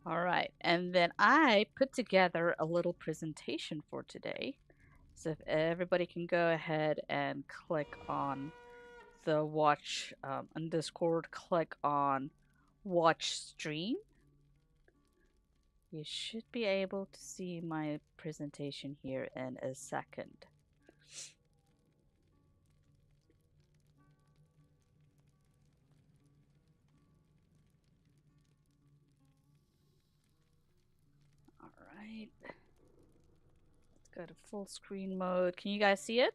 All right. And then I put together a little presentation for today. So if everybody can go ahead and click on the watch on Discord, click on watch stream. You should be able to see my presentation here in a second. All right. Let's go to full screen mode. Can you guys see it?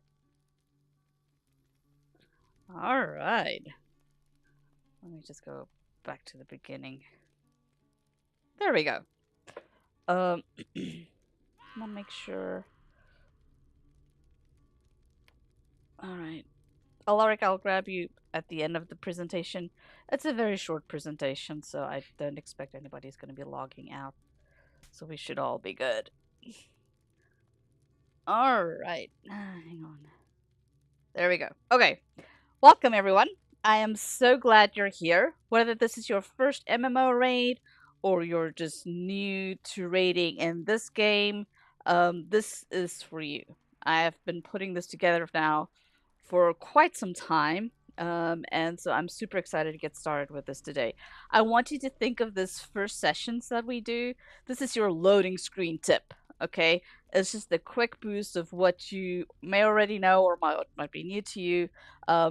All right. Let me just go back to the beginning. There we go. Um, I want to make sure. All right. Alaric, I'll grab you at the end of the presentation. It's a very short presentation, so I don't expect anybody's going to be logging out. So we should all be good. All right. Hang on. There we go. Okay. Welcome, everyone. I am so glad you're here. Whether this is your first MMO raid or you're just new to raiding in this game, this is for you. I have been putting this together now for quite some time. And so I'm super excited to get started with this today. I want you to think of this first sessions that we do. This is your loading screen tip, okay? It's just a quick boost of what you may already know or might be new to you.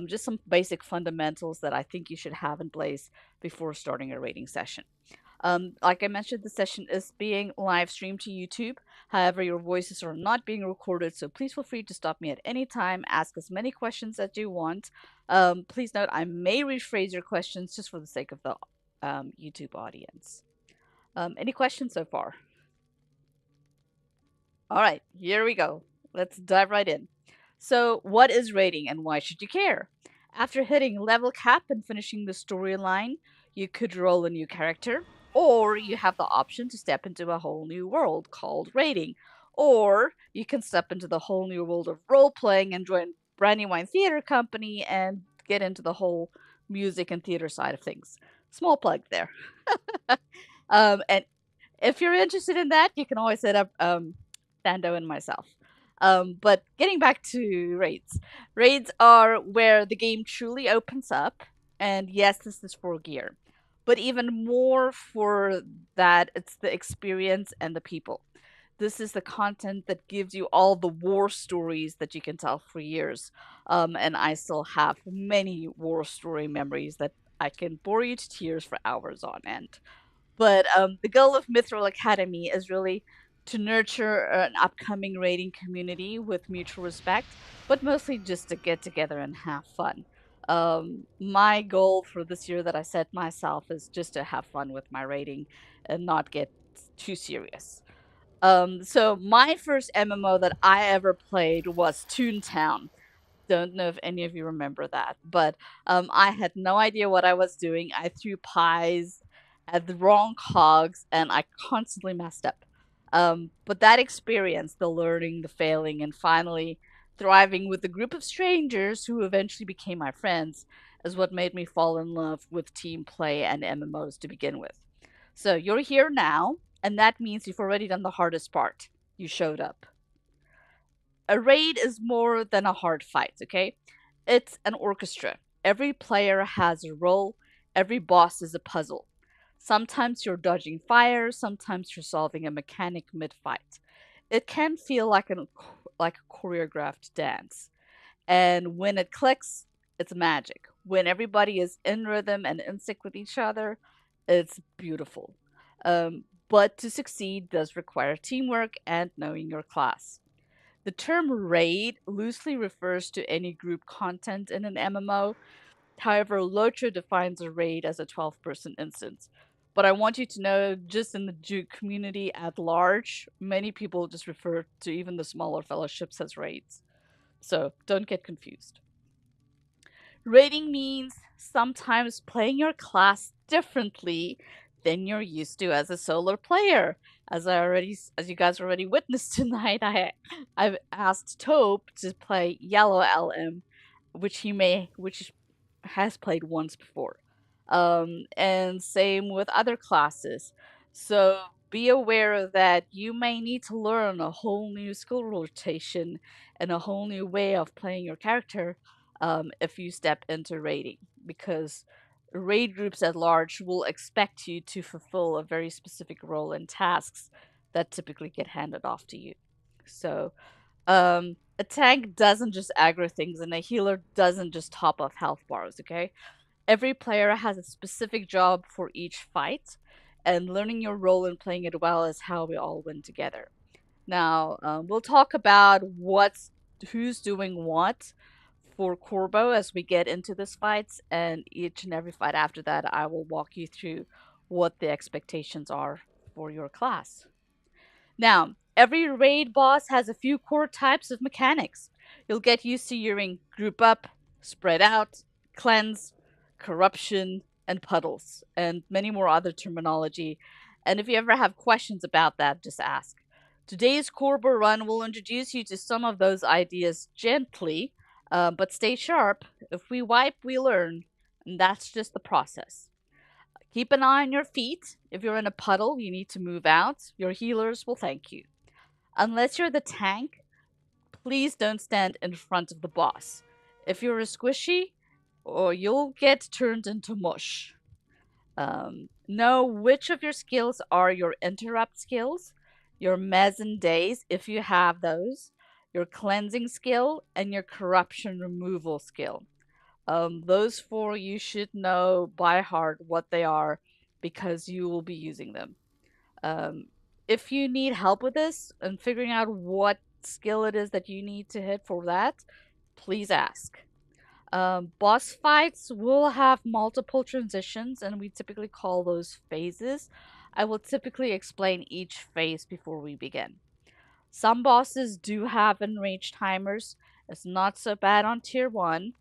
Just some basic fundamentals that I think you should have in place before starting a rating session. Like I mentioned, the session is being live streamed to YouTube. However, your voices are not being recorded, so please feel free to stop me at any time, ask as many questions as you want. Please note, I may rephrase your questions just for the sake of the YouTube audience. Any questions so far? All right, here we go. Let's dive right in. So, what is rating and why should you care? After hitting level cap and finishing the storyline, you could roll a new character, or you have the option to step into a whole new world called rating, or you can step into the whole new world of role playing and join Brandywine Theater Company and get into the whole music and theater side of things. Small plug there. And if you're interested in that, you can always hit up Thando and myself. But getting back to raids, raids are where the game truly opens up, and yes, this is for gear, but even more for that, it's the experience and the people. This is the content that gives you all the war stories that you can tell for years. And I still have many war story memories that I can bore you to tears for hours on end. But the goal of Mithril Academy is really to nurture an upcoming raiding community with mutual respect, but mostly just to get together and have fun. My goal for this year that I set myself is just to have fun with my raiding and not get too serious. So my first MMO that I ever played was Toontown. Don't know if any of you remember that, but I had no idea what I was doing. I threw pies at the wrong cogs, and I constantly messed up. But that experience, the learning, the failing, and finally thriving with a group of strangers who eventually became my friends, is what made me fall in love with team play and MMOs to begin with. So you're here now, and that means you've already done the hardest part. You showed up. A raid is more than a hard fight, okay? It's an orchestra. Every player has a role, every boss is a puzzle. Sometimes you're dodging fire, sometimes you're solving a mechanic mid fight. It can feel like a choreographed dance. And when it clicks, it's magic. When everybody is in rhythm and in sync with each other, it's beautiful. But to succeed does require teamwork and knowing your class. The term raid loosely refers to any group content in an MMO. However, LOTRO defines a raid as a 12-person instance. But I want you to know, just in the Duke community at large, many people just refer to even the smaller fellowships as raids. So don't get confused. Raiding means sometimes playing your class differently than you're used to as a solo player. As you guys already witnessed tonight, I've asked Taupe to play Yellow LM, which has played once before. And same with other classes. So be aware that you may need to learn a whole new skill rotation and a whole new way of playing your character if you step into raiding, because raid groups at large will expect you to fulfill a very specific role and tasks that typically get handed off to you. So a tank doesn't just aggro things, and a healer doesn't just top off health bars, okay? Every player has a specific job for each fight, and learning your role and playing it well is how we all win together. Now, we'll talk about who's doing what for Corbo as we get into this fights, and each and every fight after that, I will walk you through what the expectations are for your class. Now, every raid boss has a few core types of mechanics. You'll get used to hearing group up, spread out, cleanse, corruption, and puddles, and many more other terminology. And if you ever have questions about that, just ask. Today's Corber run will introduce you to some of those ideas gently, but stay sharp. If we wipe, we learn, and that's just the process. Keep an eye on your feet. If you're in a puddle, you need to move out. Your healers will thank you. Unless you're the tank, please don't stand in front of the boss. If you're a squishy, or you'll get turned into mush. Know which of your skills are your interrupt skills, your mez and days, if you have those, your cleansing skill, and your corruption removal skill. Those four you should know by heart what they are because you will be using them. Um, if you need help with this and figuring out what skill it is that you need to hit for that, please ask. Boss fights will have multiple transitions, and we typically call those phases. I will typically explain each phase before we begin. Some bosses do have enrage timers. It's not so bad on tier 1.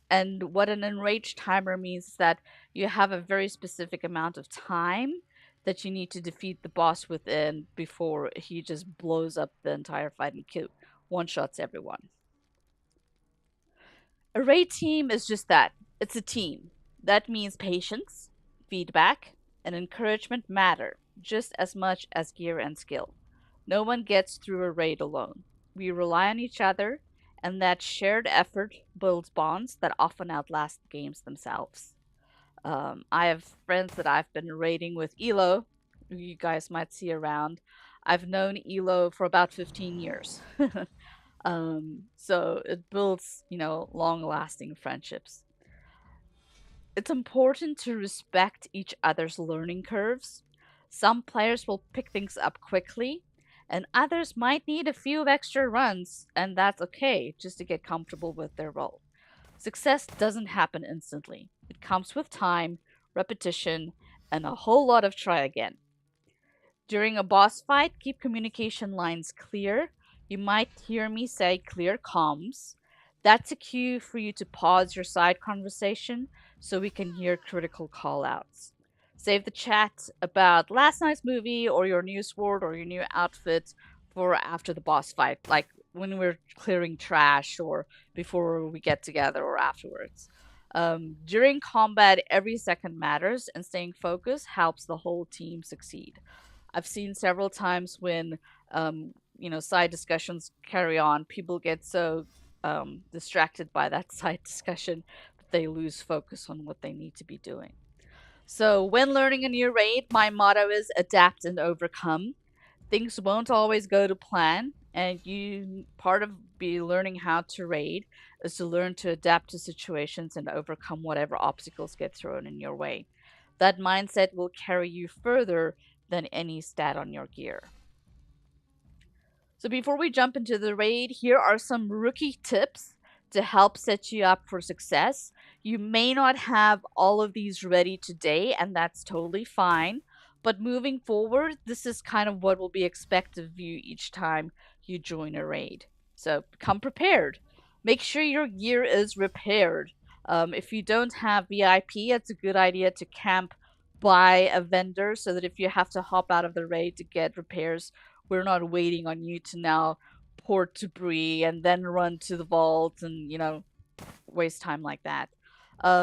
And what an enrage timer means is that you have a very specific amount of time that you need to defeat the boss within before he just blows up the entire fight and one shots everyone. A raid team is just that. It's a team. That means patience, feedback, and encouragement matter just as much as gear and skill. No one gets through a raid alone. We rely on each other, and that shared effort builds bonds that often outlast the games themselves. I have friends that I've been raiding with Elo, who you guys might see around. I've known Elo for about 15 years. So it builds, long lasting friendships. It's important to respect each other's learning curves. Some players will pick things up quickly, and others might need a few extra runs, and that's okay just to get comfortable with their role. Success doesn't happen instantly, it comes with time, repetition, and a whole lot of try again. During a boss fight, keep communication lines clear. You might hear me say clear comms. That's a cue for you to pause your side conversation so we can hear critical callouts. Save the chat about last night's movie or your new sword or your new outfit for after the boss fight, like when we're clearing trash or before we get together or afterwards. During combat, every second matters, and staying focused helps the whole team succeed. I've seen several times when side discussions carry on, people get so distracted by that side discussion that they lose focus on what they need to be doing. So when learning a new raid, my motto is adapt and overcome. Things won't always go to plan, and you part of be learning how to raid is to learn to adapt to situations and overcome whatever obstacles get thrown in your way. That mindset will carry you further than any stat on your gear. So before we jump into the raid, here are some rookie tips to help set you up for success. You may not have all of these ready today, and that's totally fine. But moving forward, this is kind of what will be expected of you each time you join a raid. So come prepared. Make sure your gear is repaired. If you don't have VIP, it's a good idea to camp by a vendor so that if you have to hop out of the raid to get repairs, we're not waiting on you to now port debris and then run to the vault and, waste time like that.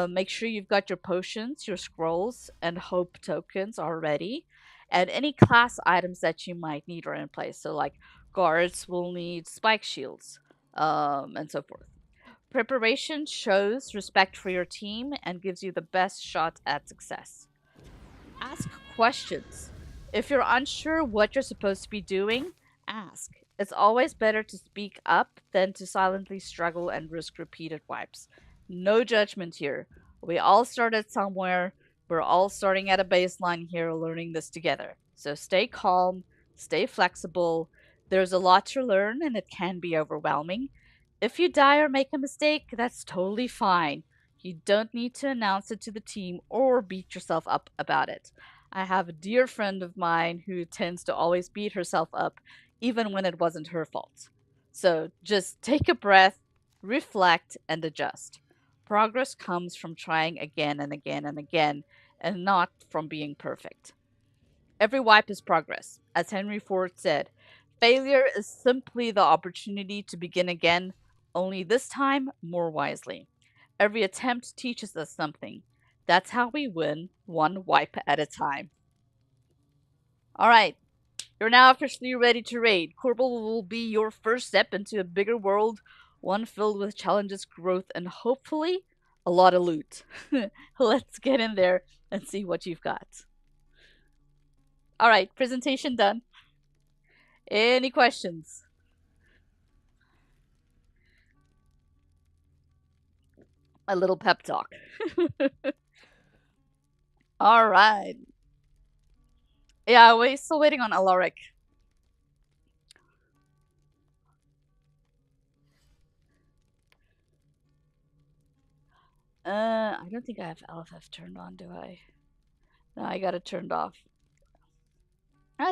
Make sure you've got your potions, your scrolls, and hope tokens are ready. And any class items that you might need are in place. So, like guards will need spike shields, and so forth. Preparation shows respect for your team and gives you the best shot at success. Ask questions. If you're unsure what you're supposed to be doing, ask. It's always better to speak up than to silently struggle and risk repeated wipes. No judgment here. We all started somewhere. We're all starting at a baseline here, learning this together. So stay calm, stay flexible. There's a lot to learn, and it can be overwhelming. If you die or make a mistake, that's totally fine. You don't need to announce it to the team or beat yourself up about it. I have a dear friend of mine who tends to always beat herself up, even when it wasn't her fault. So just take a breath, reflect, and adjust. Progress comes from trying again and again and again, and not from being perfect. Every wipe is progress. As Henry Ford said, failure is simply the opportunity to begin again, only this time more wisely. Every attempt teaches us something. That's how we win, one wipe at a time. All right, you're now officially ready to raid. Corbel will be your first step into a bigger world, one filled with challenges, growth, and hopefully a lot of loot. Let's get in there and see what you've got. All right, presentation done. Any questions? A little pep talk. All right. Yeah, we're still waiting on Alaric. I don't think I have LFF turned on, do I? No, I got it turned off.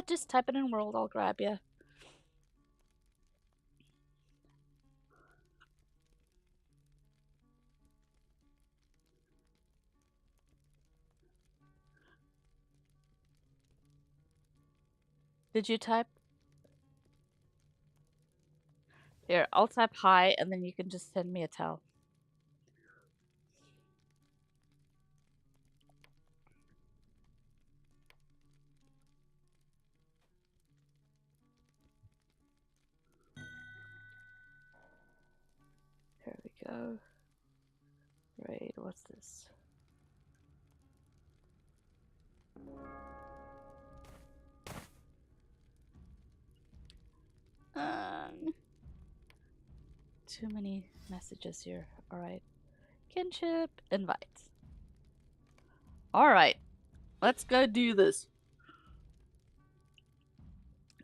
Just type it in world, I'll grab you. Did you type? Here, I'll type hi, and then you can just send me a tell. Here we go. Right, what's this? Too many messages here. Alright. Kinship, invite. Alright, let's go do this.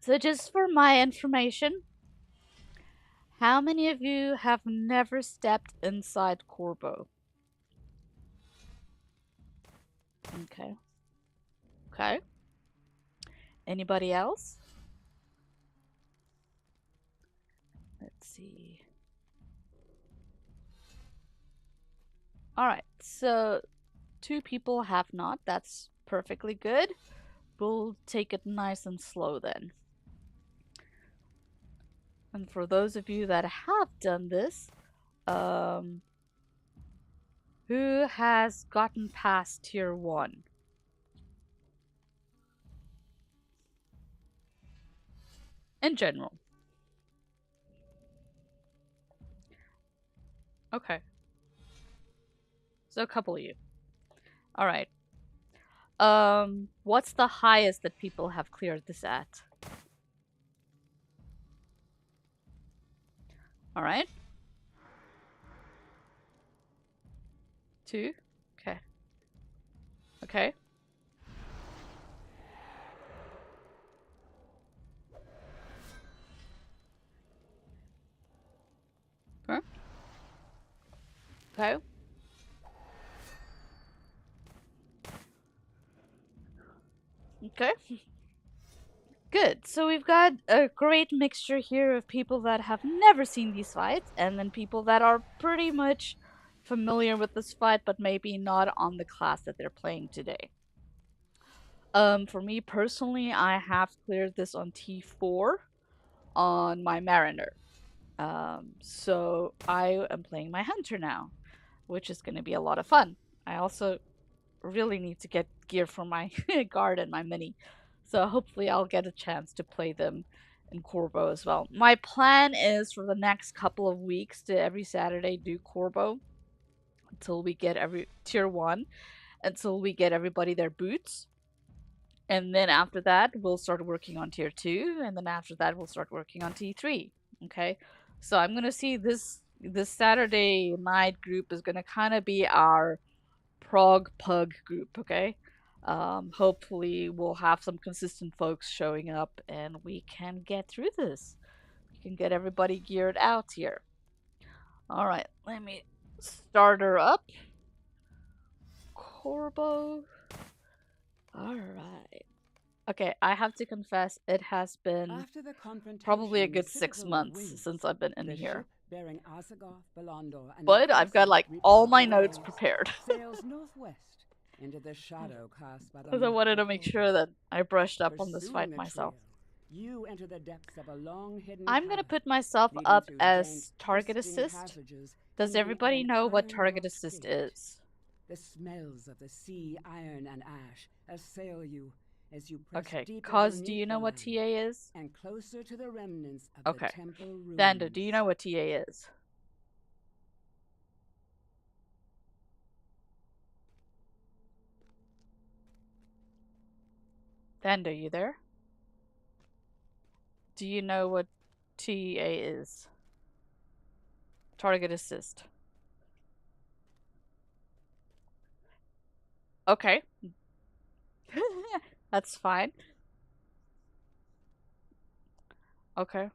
So just for my information, how many of you have never stepped inside Corbo? Okay. Okay. Anybody else? Let's see. Alright, so 2 people have not. That's perfectly good. We'll take it nice and slow then. And for those of you that have done this, who has gotten past tier 1? In general. Okay. So a couple of you. Alright. What's the highest that people have cleared this at? Alright. 2? Okay. Okay. Huh? Okay. Okay. Good. So we've got a great mixture here of people that have never seen these fights, and then people that are pretty much familiar with this fight, but maybe not on the class that they're playing today. For me personally, I have cleared this on T4 on my Mariner. So I am playing my Hunter now, which is going to be a lot of fun. I also really need to get gear for my guard and my mini. So hopefully I'll get a chance to play them in Corbo as well. My plan is for the next couple of weeks to every Saturday do Corbo until we get every tier 1, until we get everybody their boots. And then after that, we'll start working on tier 2, and then after that we'll start working on T3. Okay? So I'm going to see this Saturday night group is going to kind of be our prog pug group, okay? Hopefully we'll have some consistent folks showing up and we can get through this. We can get everybody geared out here. All right, let me start her up. Corbo. All right. Okay, I have to confess, it has been probably a good 6 months since I've been in here. Bearing Azagath, Belondor, and But I've got like all my notes prepared. sails northwest into the shadow cast by the Because I wanted to make sure that I brushed up on this fight myself. You enter the depths of a long hidden I'm gonna put myself up as target assist. Does everybody know what target assist is? The smells of the sea, iron, and ash assail you as you press Okay, deeper Cause, do beneath you know the what land TA is? and closer to the remnants of Okay. the temple ruins. Dando, do you know what TA is? Dando, you there? Do you know what TA is? Target assist. Okay. That's fine. Okay.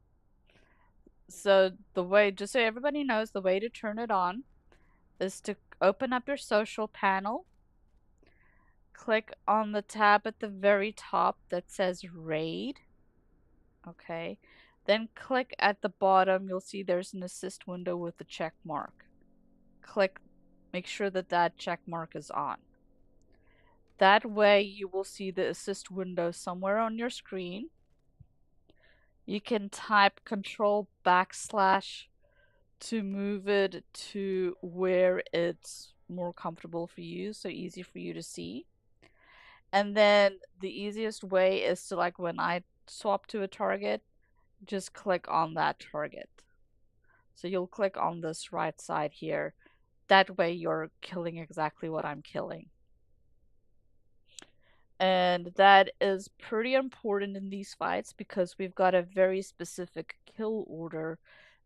So the way, just so everybody knows, the way to turn it on is to open up your social panel, click on the tab at the very top that says raid. Okay. Then click at the bottom, you'll see there's an assist window with a check mark. Click, make sure that that check mark is on. That way you will see the assist window somewhere on your screen. You can type control backslash to move it to where it's more comfortable for you, so easy for you to see. And then the easiest way is to, like, when I swap to a target, just click on that target. So you'll click on this right side here. That way you're killing exactly what I'm killing. And that is pretty important in these fights because we've got a very specific kill order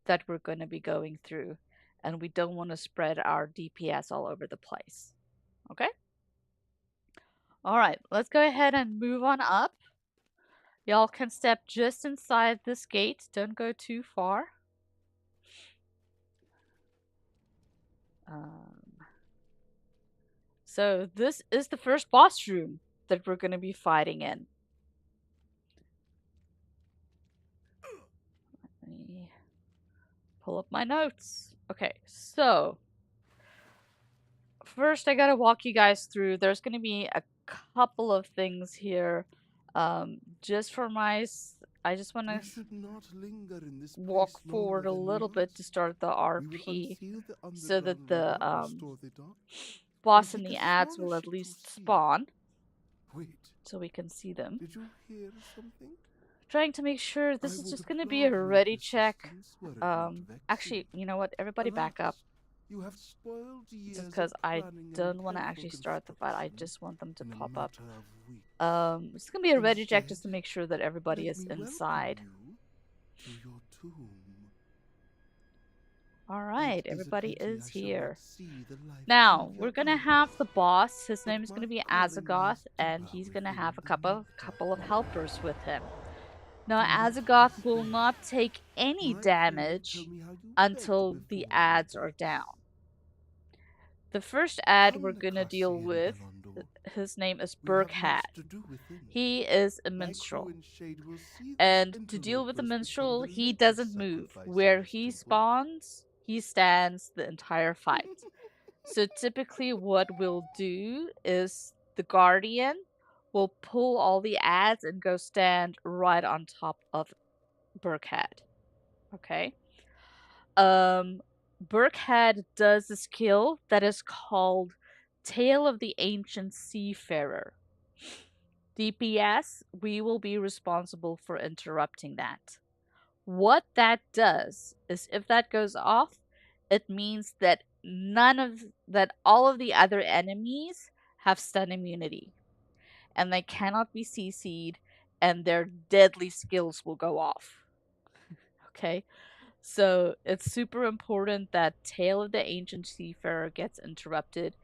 that we're going to be going through. And we don't want to spread our DPS all over the place. Okay? Alright, let's go ahead and move on up. Y'all can step just inside this gate. Don't go too far. So this is the first boss room that we're going to be fighting in. Let me pull up my notes. Okay, so first I gotta walk you guys through. There's gonna be a couple of things here. Just for I just want to walk forward a little bit to start the RP, so that the boss and the ads will at least spawn, so we can see them. Did you hear something? Trying to make sure this is just gonna be a ready check. Actually, you know what? Everybody back up. You have spoiled Just because I don't want to actually start the fight. I just want them to pop up. It's gonna be a ready check just to make sure that everybody is inside. Alright, everybody is here. Now, we're gonna have the boss. His name is gonna be Azagath, and he's gonna have a couple of helpers with him. Now, Azagath will not take any damage until the ads are down. The first ad we're gonna deal with, his name is Burkhad. He is a minstrel. And to deal with a minstrel, he doesn't move. Where he spawns, he stands the entire fight. So typically what we'll do is the Guardian will pull all the ads and go stand right on top of Burkhad. Okay? Burkhad does a skill that is called Tale of the Ancient Seafarer. DPS, we will be responsible for interrupting that. What that does is if that goes off, it means that all of the other enemies have stun immunity and they cannot be CC'd and their deadly skills will go off. Okay? So it's super important that Tale of the Ancient Seafarer gets interrupted,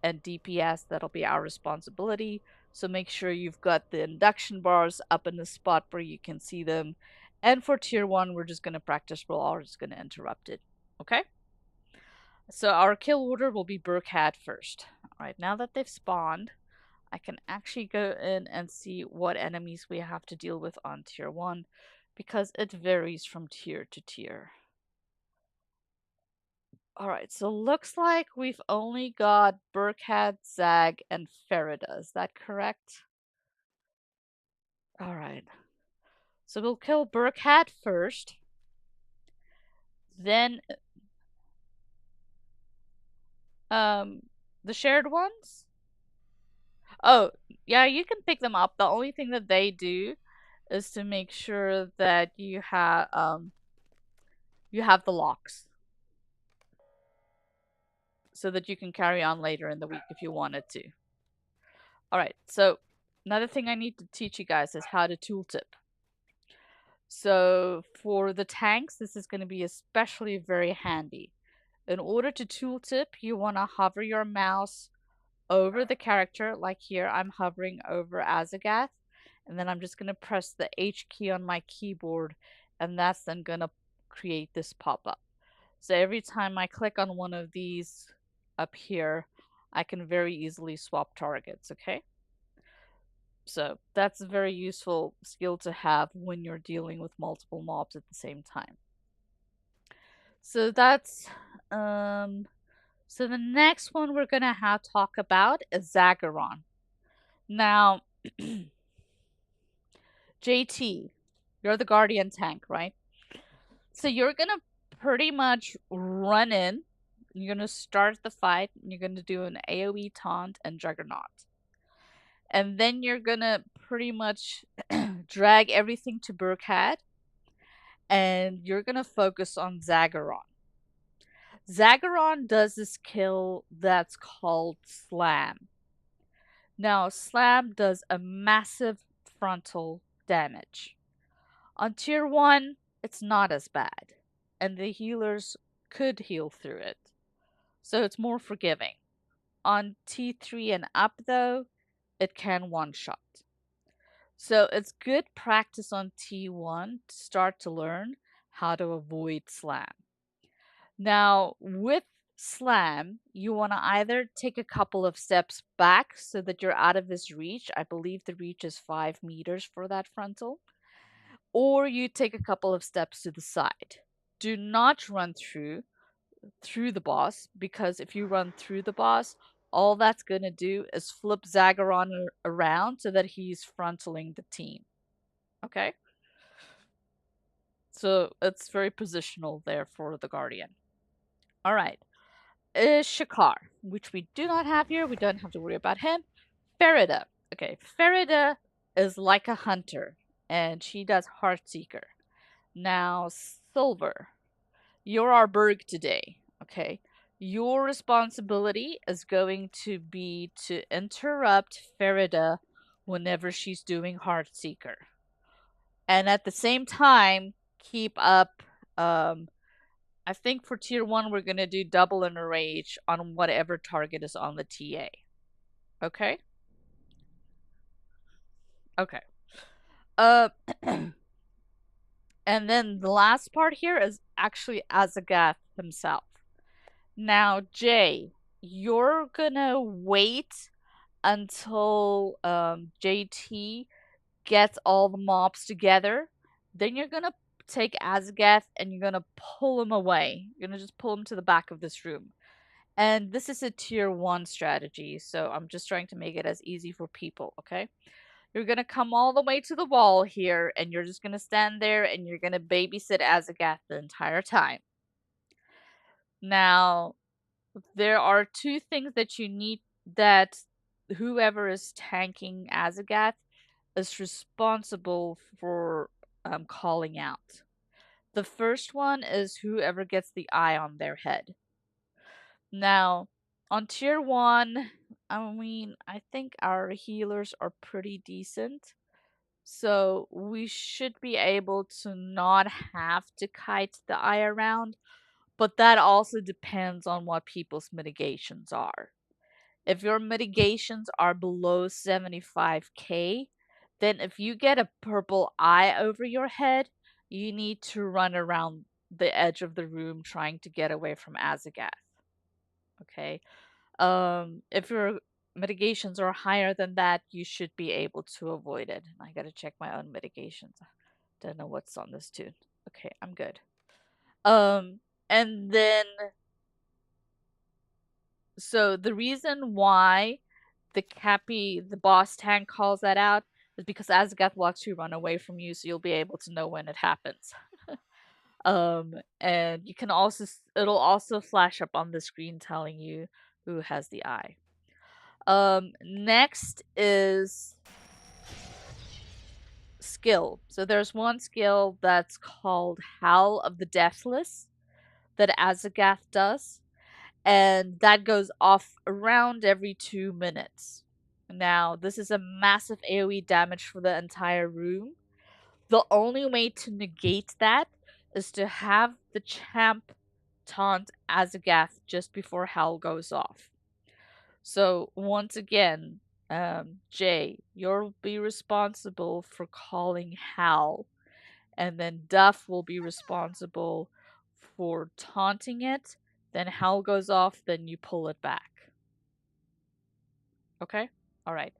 and DPS, that'll be our responsibility. So make sure you've got the induction bars up in the spot where you can see them. And for tier 1, we're just going to practice, we're all just going to interrupt it. Okay? So our kill order will be Burkhead first. Alright, now that they've spawned, I can actually go in and see what enemies we have to deal with on tier 1 because it varies from tier to tier. Alright, so looks like we've only got Burkhead, Zag, and Farida. Is that correct? Alright. So we'll kill Burkhead first. Then, um, the shared ones? Oh, yeah, you can pick them up. The only thing that they do is to make sure that you have the locks. So that you can carry on later in the week if you wanted to. Alright, so another thing I need to teach you guys is how to tooltip. So for the tanks, this is going to be especially very handy. In order to tooltip, you want to hover your mouse over the character, like here I'm hovering over Azagath, and then I'm just going to press the H key on my keyboard, and that's then going to create this pop-up. So every time I click on one of these up here, I can very easily swap targets, okay? So that's a very useful skill to have when you're dealing with multiple mobs at the same time. So that's so the next one we're gonna have talk about is Zagaron. Now JT, you're the guardian tank, right? So you're gonna pretty much run in, you're gonna start the fight, and you're gonna do an AoE taunt and Juggernaut. And then you're gonna pretty much drag everything to Burkhead, and you're gonna focus on Zagaron. Zagaron does this kill that's called Slam. Now, Slam does a massive frontal damage. On tier 1, it's not as bad, and the healers could heal through it, so it's more forgiving. On T3 and up, though, it can one-shot. So it's good practice on T1 to start to learn how to avoid Slam. Now, with Slam, you want to either take a couple of steps back so that you're out of his reach. I believe the reach is 5 meters for that frontal. Or you take a couple of steps to the side. Do not run through the boss, because if you run through the boss, all that's going to do is flip Zagaron around so that he's frontaling the team. Okay? So it's very positional there for the Guardian. Alright. Is Shakar, which we do not have here. We don't have to worry about him. Farida. Okay, Farida is like a hunter, and she does Heartseeker. Now, Silver, you're our Berg today, okay? Your responsibility is going to be to interrupt Farida whenever she's doing Heartseeker. And at the same time, keep up I think for tier 1, we're going to do double in a rage on whatever target is on the TA. Okay? Okay. And then the last part here is actually Azagath himself. Now, Jay, you're gonna wait until JT gets all the mobs together. Then you're gonna take Azagath and you're gonna pull him away. You're gonna just pull him to the back of this room. And this is a tier 1 strategy, so I'm just trying to make it as easy for people, okay? You're gonna come all the way to the wall here, and you're just gonna stand there and you're gonna babysit Azagath the entire time. Now, there are two things that you need that whoever is tanking Azagath is responsible for calling out. The first one is whoever gets the eye on their head. Now, on tier 1, I mean, I think our healers are pretty decent. So we should be able to not have to kite the eye around, but that also depends on what people's mitigations are. If your mitigations are below 75k, then if you get a purple eye over your head, you need to run around the edge of the room trying to get away from Azagath. Okay? If your mitigations are higher than that, you should be able to avoid it. I gotta check my own mitigations. Don't know what's on this tune. Okay, I'm good. Um, and then so the reason why the boss tank calls that out is because Azagath wants to run away from you, so you'll be able to know when it happens. And you can also it'll also flash up on the screen telling you who has the eye. Next is skill. So there's one skill that's called Howl of the Deathless that Azagath does, and that goes off around every 2 minutes. Now, this is a massive AoE damage for the entire room. The only way to negate that is to have the champ taunt Azagath just before Howl goes off. So, once again, Jay, you'll be responsible for calling Howl, and then Duff will be responsible for taunting it. Then Howl goes off, then you pull it back. Okay? Alright.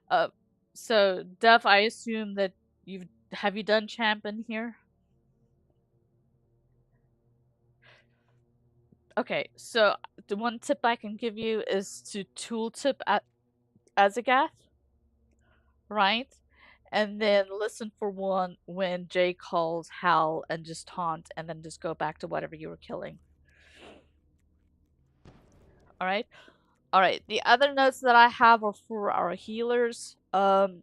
Uh, so Duff, I assume that have you done champ in here? Okay, so the one tip I can give you is to tooltip at Azagath, right? And then listen for one when Jay calls Hal and just taunt and then just go back to whatever you were killing. Alright? Alright, the other notes that I have are for our healers.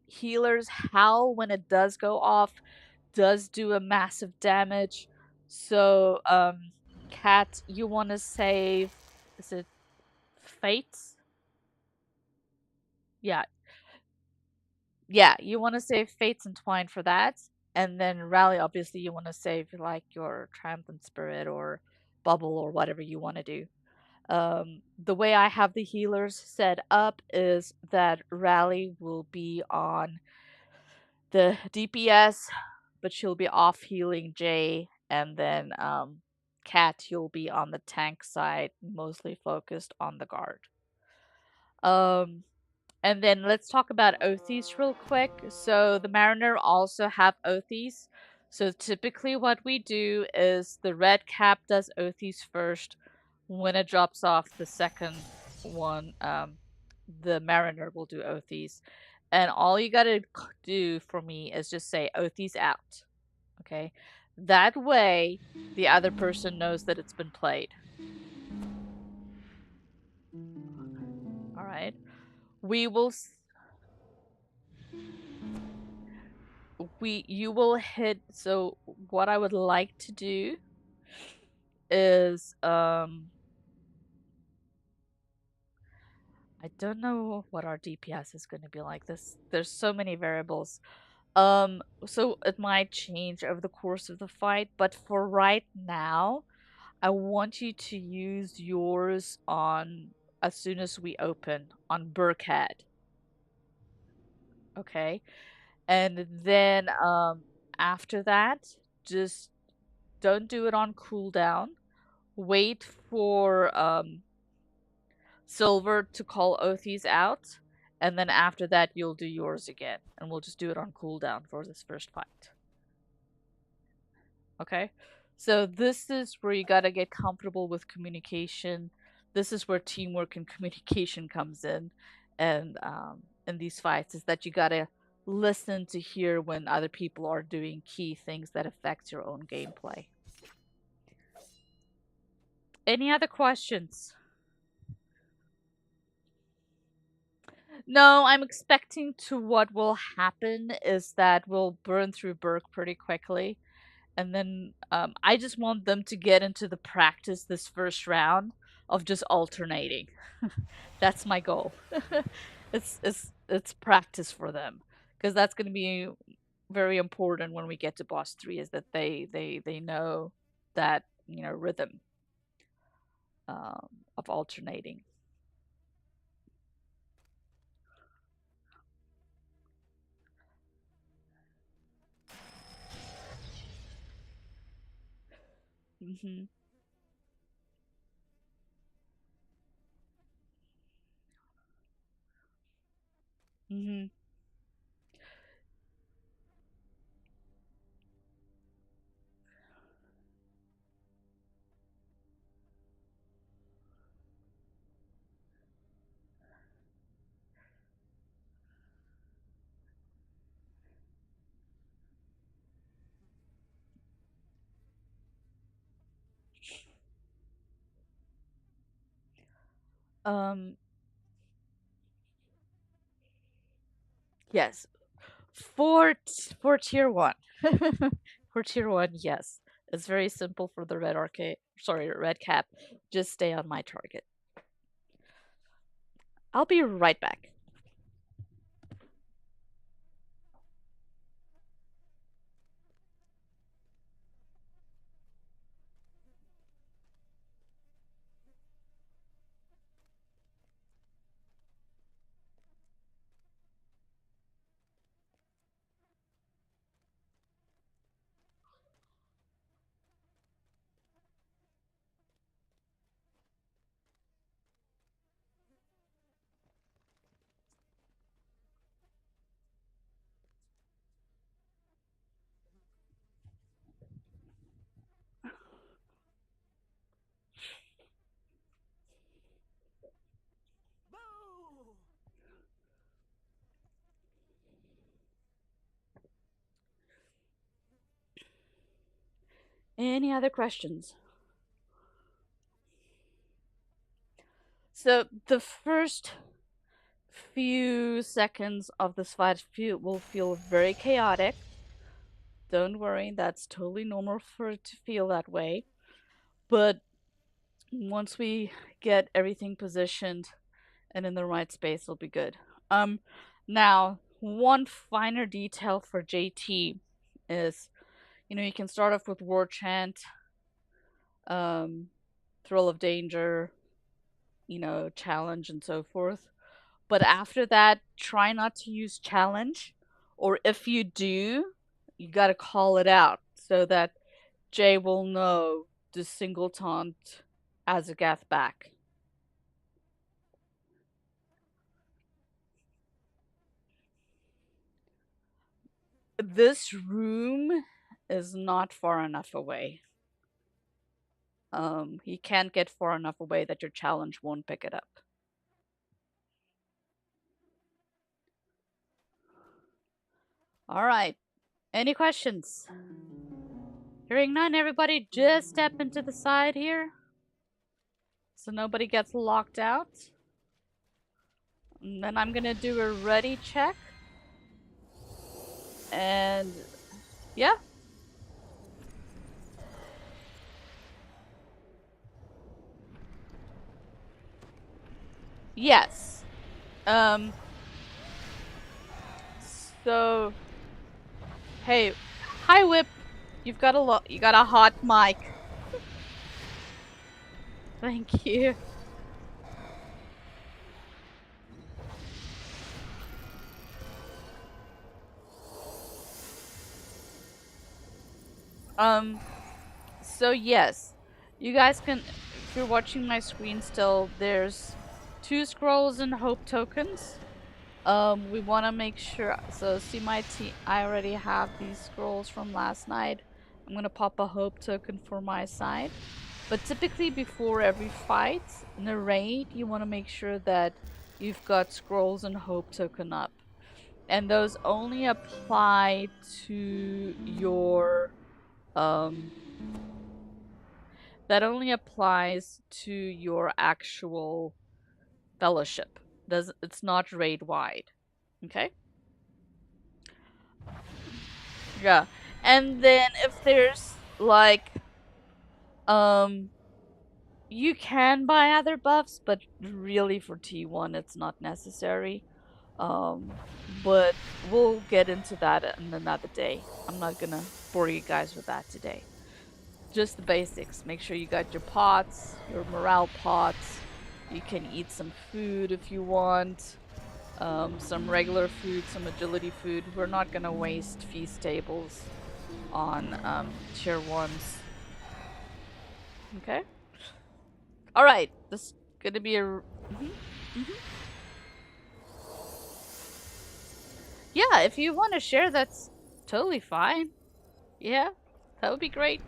Healers Howl when it does go off does do a massive damage. So, Cat, you want to save, is it Fates? Yeah, yeah, you want to save Fates and Twine for that. And then Rally, obviously, you want to save like your Triumphant Spirit or Bubble or whatever you want to do. The way I have the healers set up is that Rally will be on the DPS, but she'll be off healing Jay, and then Cat, you'll be on the tank side, mostly focused on the guard. Um, and then let's talk about Othes real quick. So the Mariner also have Othes. So typically what we do is the red cap does Othes first. When it drops off, the second one, the Mariner will do Othes. And all you gotta do for me is just say Othes out. Okay? That way, the other person knows that it's been played. Alright? We will you will hit, so what I would like to do is I don't know what our DPS is going to be like. There's so many variables. So it might change over the course of the fight, but for right now, I want you to use yours on as soon as we open on Burkhead. Okay? And then after that, just don't do it on cooldown. Wait for Silver to call Othes out, and then after that you'll do yours again, and we'll just do it on cooldown for this first fight. Okay? So this is where you gotta get comfortable with communication. This is where teamwork and communication comes in these fights, is that you gotta listen to hear when other people are doing key things that affect your own gameplay. Any other questions? No, I'm expecting to what will happen is that we'll burn through Burke pretty quickly. And then I just want them to get into the practice this first round of just alternating. That's my goal. It's practice for them because that's going to be very important when we get to boss 3 is that they know that, rhythm of alternating. Mhm. Mhm. Um yes, for tier 1. For tier 1, yes. It's very simple for the red cap. Just stay on my target. I'll be right back. Any other questions? So the first few seconds of this fight will feel very chaotic. Don't worry, that's totally normal for it to feel that way. But once we get everything positioned and in the right space, it'll be good. Now, one finer detail for JT is, you can start off with War Chant, um, Thrill of Danger, Challenge, and so forth. But after that, try not to use challenge. Or if you do, you gotta call it out so that Jay will know to single taunt Azagath back. This room is not far enough away. He can't get far enough away that your challenge won't pick it up. All right. Any questions? Hearing none, everybody just step into the side here so nobody gets locked out. And then I'm gonna do a ready check. And yeah. Yes. Um so hey, hi Whip. You got a hot mic. Thank you. Um so yes. You guys can if you're watching my screen still, there's 2 scrolls and hope tokens. We want to make sure. So, see my team. I already have these scrolls from last night. I'm gonna pop a hope token for my side. But typically, before every fight in a raid, you want to make sure that you've got scrolls and hope token up, and those only apply to your um. That only applies to your actual fellowship. Does it's not raid wide. Okay? Yeah. And then if there's like um you can buy other buffs, but really for T1 it's not necessary. But we'll get into that in another day. I'm not gonna bore you guys with that today. Just the basics. Make sure you got your pots, your morale pots. You can eat some food if you want. Some regular food, some agility food. We're not gonna waste feast tables on tier ones. Okay. All right. This is gonna be a. Yeah, if you want to share, that's totally fine. Yeah, that would be great.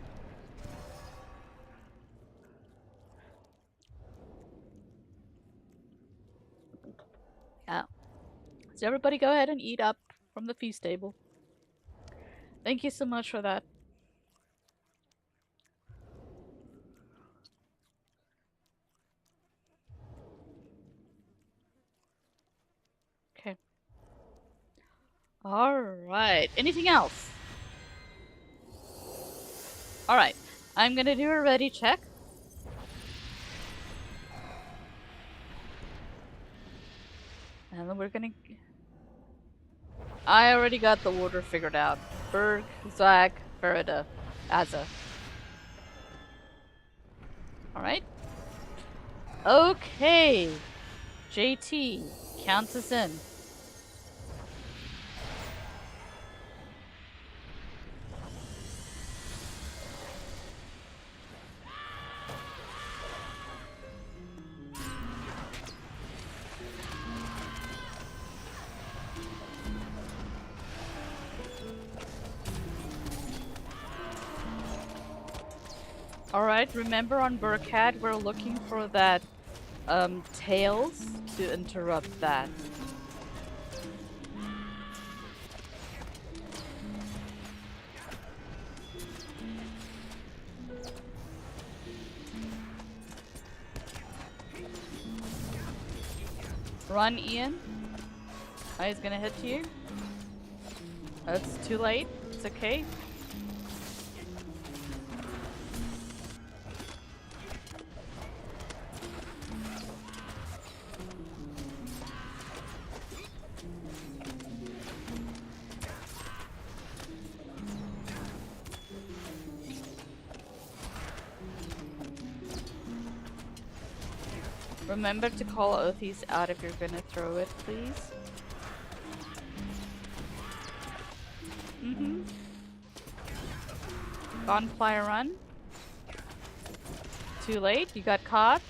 Yeah. So everybody go ahead and eat up from the feast table. Thank you so much for that. Okay. All right. Anything else? All right. I'm gonna do a ready check. And then we're gonna. I already got the order figured out. Berg, Zag, Farida, Azza. All right. Okay. JT, count us in. Alright, remember on Burkhead, we're looking for that tails to interrupt that. Run, Ian. Oh, he's gonna hit you. It's too late. It's okay. Remember to call Oathies out if you're gonna throw it, please. Mm-hmm. Gunfire run. Too late, you got caught.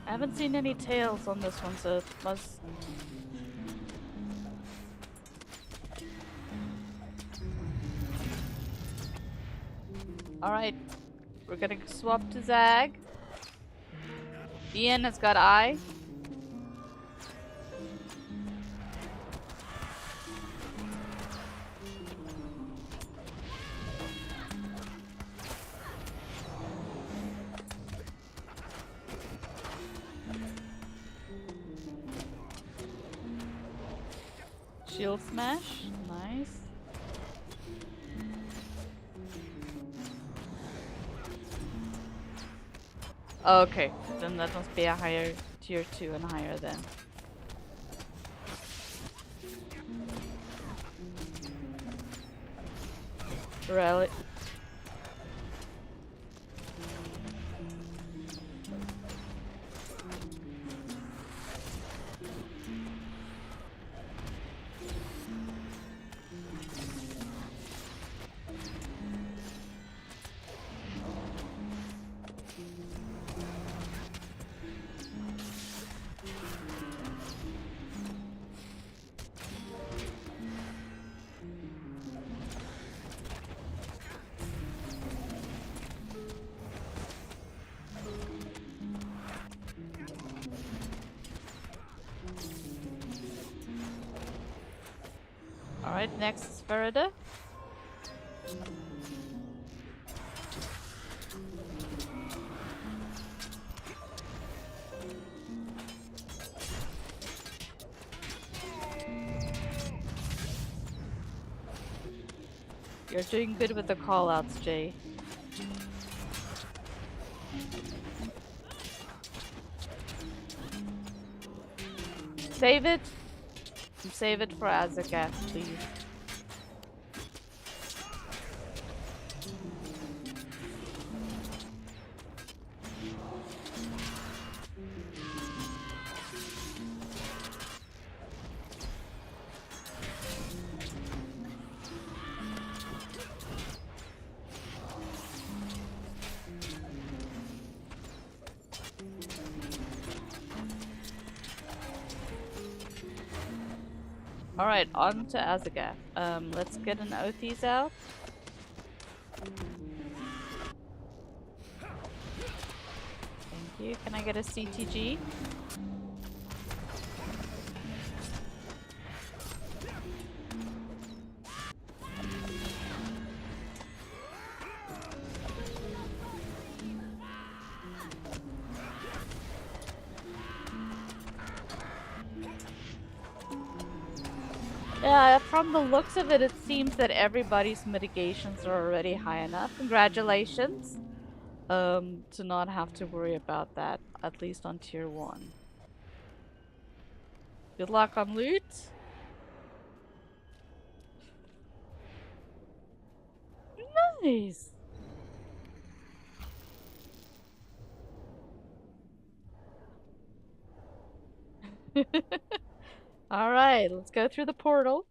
I haven't seen any tails on this one, so it must... Alright, we're gonna swap to Zag. Ian has got eye. Shield smash, nice. Okay, then that must be a higher tier 2 and higher then. Relic. Next is Farida. You're doing good with the callouts, Jay. Save it. Save it for Azagath, please. Alright, on to Azagath. Let's get an Oathies out. Thank you. Can I get a CTG? Yeah, from the looks of it, it seems that everybody's mitigations are already high enough. Congratulations. To not have to worry about that, at least on tier 1. Good luck on loot. Nice. Alright, let's go through the portal.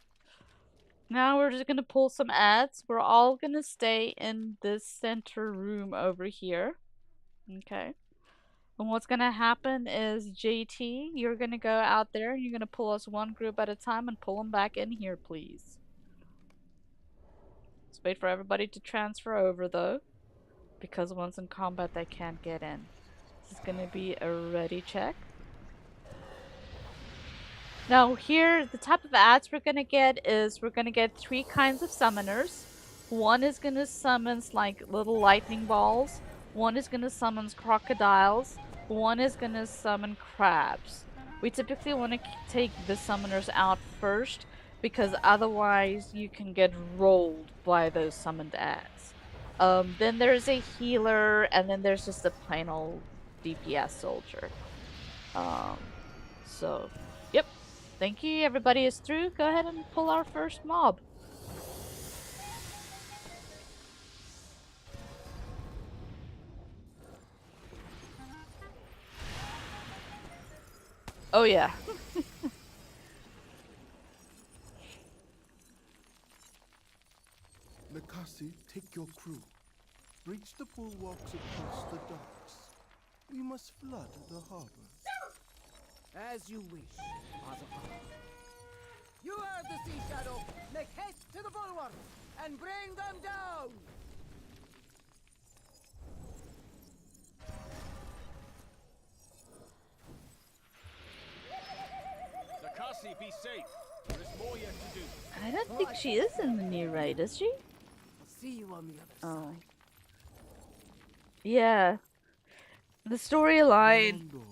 Now we're just gonna pull some ads. We're all gonna stay in this center room over here. Okay. And what's gonna happen is, JT, you're gonna go out there and you're gonna pull us one group at a time and pull them back in here, please. Let's wait for everybody to transfer over, though, because once in combat they can't get in. This is gonna be a ready check. Now here, the type of ads we're gonna get is we're gonna get 3 kinds of summoners. One is gonna summon like little lightning balls. One is gonna summon crocodiles. One is gonna summon crabs. We typically want to take the summoners out first because otherwise you can get rolled by those summoned ads. Then there's a healer, and then there's just a plain old DPS soldier. So, yep. Thank you, everybody is through. Go ahead and pull our first mob. Oh yeah. Nakasi, take your crew. Breach the bulwarks across the docks. We must flood the harbor. As you wish, Azagath. You are the Sea Shadow. Make haste to the bulwark and bring them down. Nakasi, be safe. There is more yet to do. I don't think she is in the new raid, is she? I'll see you on the other Oh. side. Yeah. The storyline Belondor,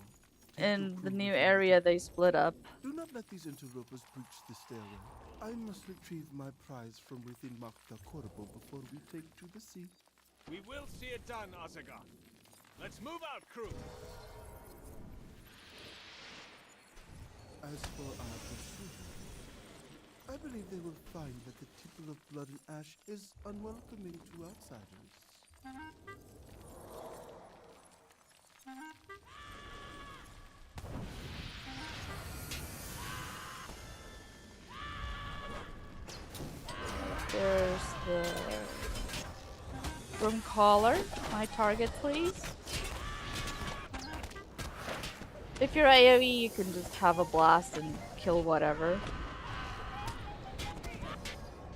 take in your the crew new with you. area, they split up. Do not let these interlopers breach the stairway. I must retrieve my prize from within Makta Korbo before we take to the sea. We will see it done, Azagath. Let's move out, crew. As for our pursuit, I believe they will find that the Temple of Blood and Ash is unwelcoming to outsiders. There's the room caller. My target, please. If you're AoE, you can just have a blast and kill whatever.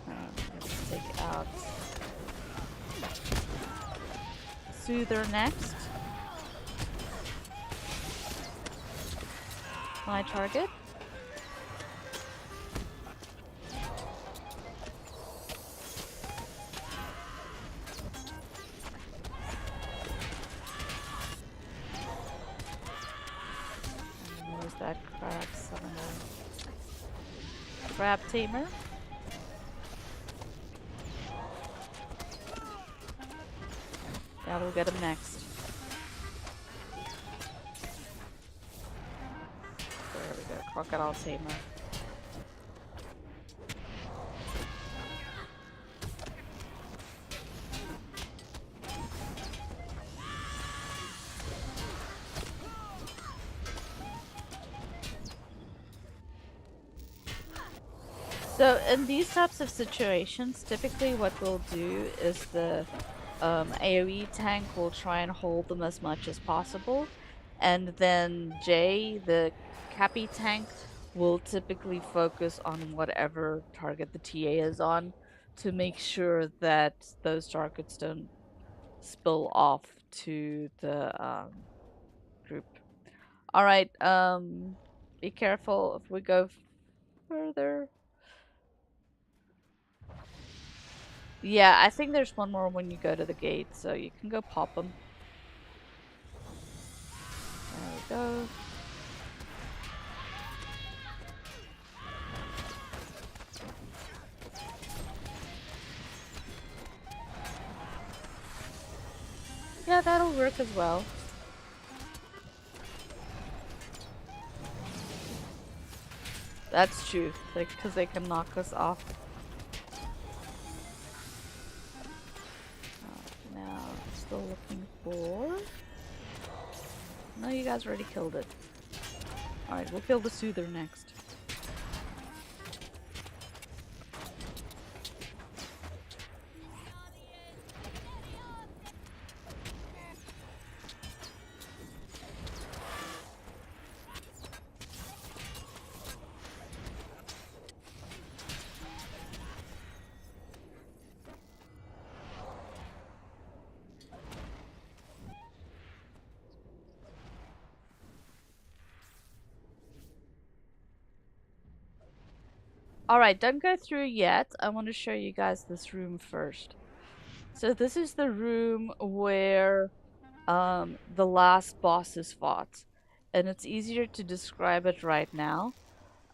Let's take out Soother next. My target. crab tamer. Yeah, we'll get him next. There we go, crocodile tamer. So in these types of situations, typically what we'll do is the AoE tank will try and hold them as much as possible, and then Jay, the Cappy tank, will typically focus on whatever target the TA is on to make sure that those targets don't spill off to the group. All right, be careful if we go further. Yeah, I think there's one more when you go to the gate, so you can go pop them. There we go. Yeah, that'll work as well. That's true, because they can knock us off. Now, still looking for... No, you guys already killed it. Alright, we'll kill the Soother next. Alright, don't go through yet. I want to show you guys this room first. So this is the room where the last boss is fought. And it's easier to describe it right now.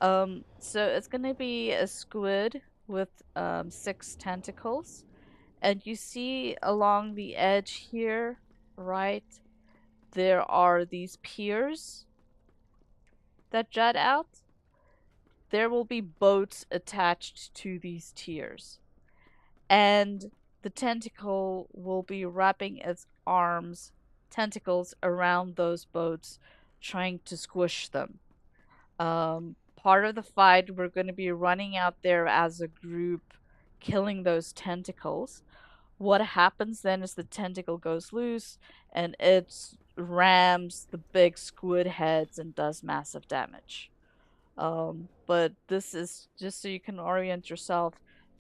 So it's gonna be a squid with 6 tentacles. And you see along the edge here, right, there are these piers that jut out. There will be boats attached to these tiers. And the tentacle will be wrapping its tentacles around those boats, trying to squish them. Part of the fight, we're going to be running out there as a group, killing those tentacles. What happens then is the tentacle goes loose and it rams the big squid heads and does massive damage. But this is just so you can orient yourself.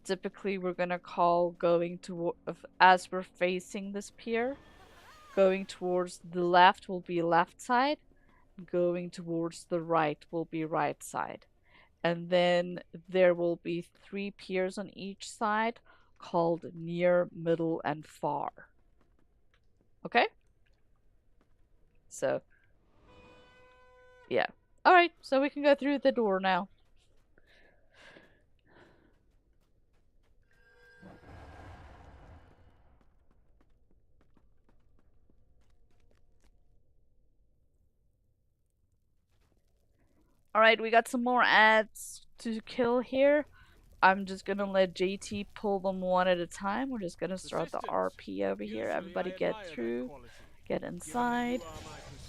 Typically, we're gonna call going to as we're facing this pier. Going towards the left will be left side. Going towards the right will be right side. And then there will be 3 piers on each side called near, middle, and far. Okay? So, yeah. Alright, so we can go through the door now. Alright, we got some more ads to kill here. I'm just gonna let JT pull them one at a time. We're just gonna start the RP over here. Everybody get through. Get inside.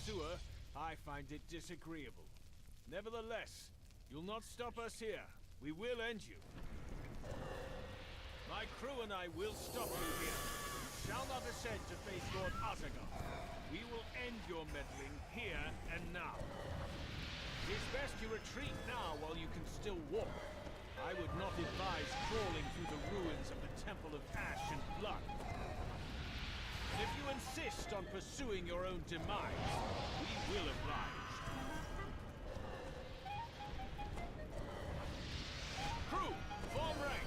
Pursuer, I find it disagreeable. Nevertheless, you'll not stop us here. We will end you. My crew and I will stop you here. You shall not ascend to face Lord Azagath. We will end your meddling here and now. It is best you retreat now while you can still walk. I would not advise crawling through the ruins of the Temple of Ash and Blood. And if you insist on pursuing your own demise, we will oblige. Crew, form rank!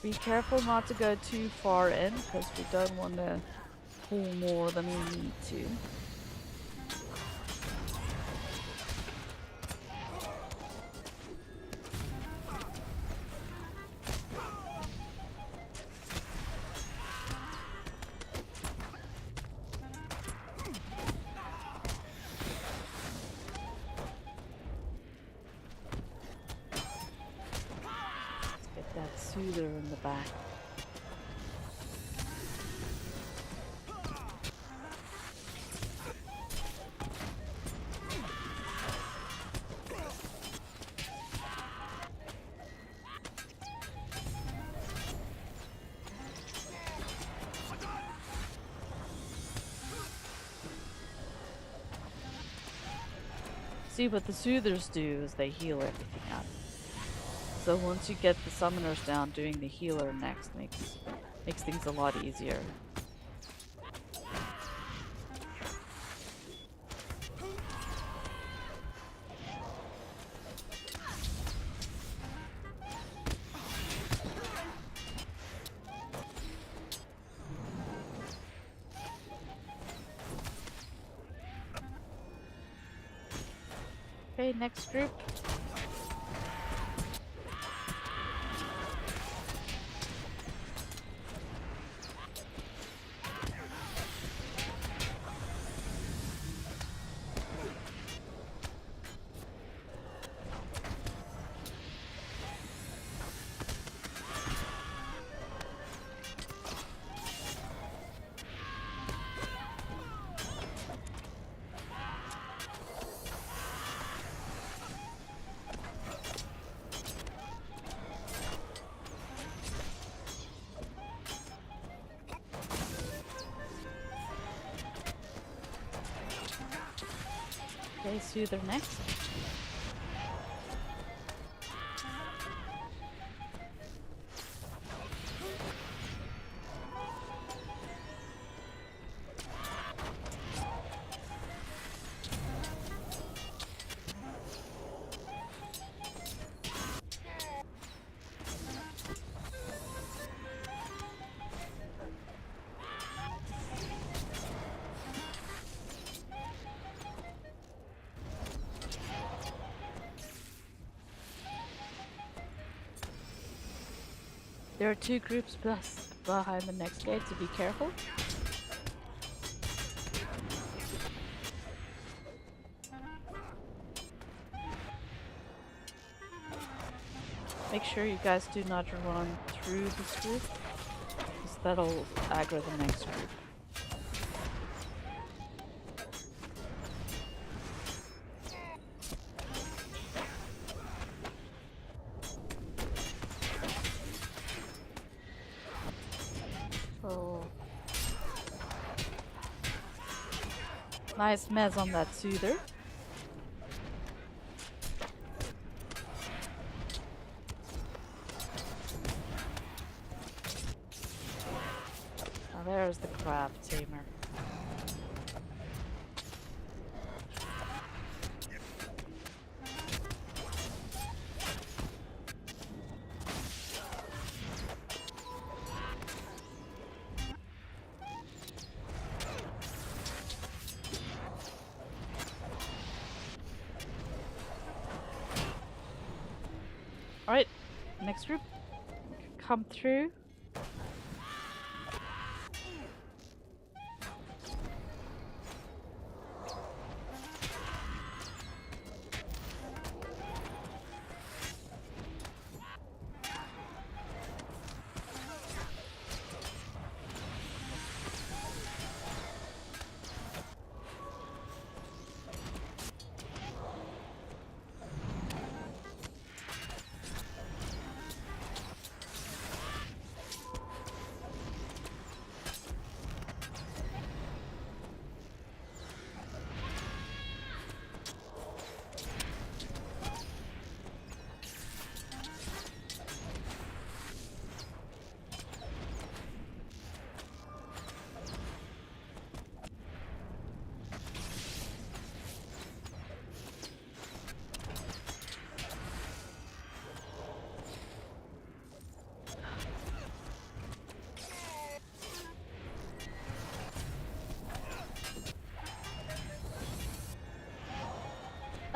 Be careful not to go too far in, because we don't want to pull more than we need to. Let's get that soother in the back. See, what the soothers do is they heal everything up. So once you get the summoners down, doing the healer next makes things a lot easier. Okay, next group. Okay, soother next. There are two groups behind the next gate, so be careful. Make sure you guys do not run through this group, because that'll aggro the next group. Oh. Nice mez on that soother. Now there's the crab tamer. Alright, next group. Come through.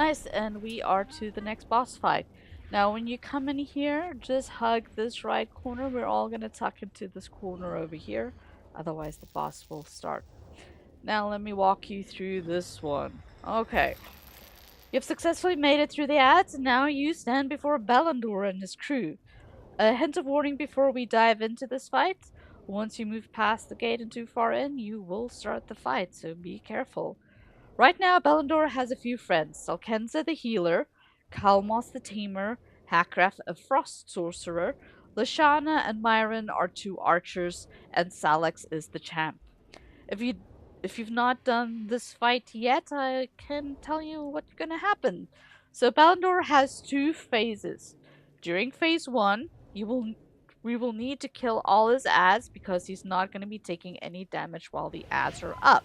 Nice, and we are to the next boss fight. Now, when you come in here, just hug this right corner. We're all gonna tuck into this corner over here. Otherwise, the boss will start. Now, let me walk you through this one. Okay. You've successfully made it through the ads, and now you stand before Belondor and his crew. A hint of warning before we dive into this fight. Once you move past the gate and too far in, you will start the fight, so be careful. Right now, Belondor has a few friends: Salkenza the healer, Kalmos the tamer, Hakraf a frost sorcerer, Lashana and Myron are two archers, and Salix is the champ. If you if you've not done this fight yet, I can tell you what's gonna happen. So Balindor has two phases. During phase one, you will we will need to kill all his ads because he's not going to be taking any damage while the ads are up.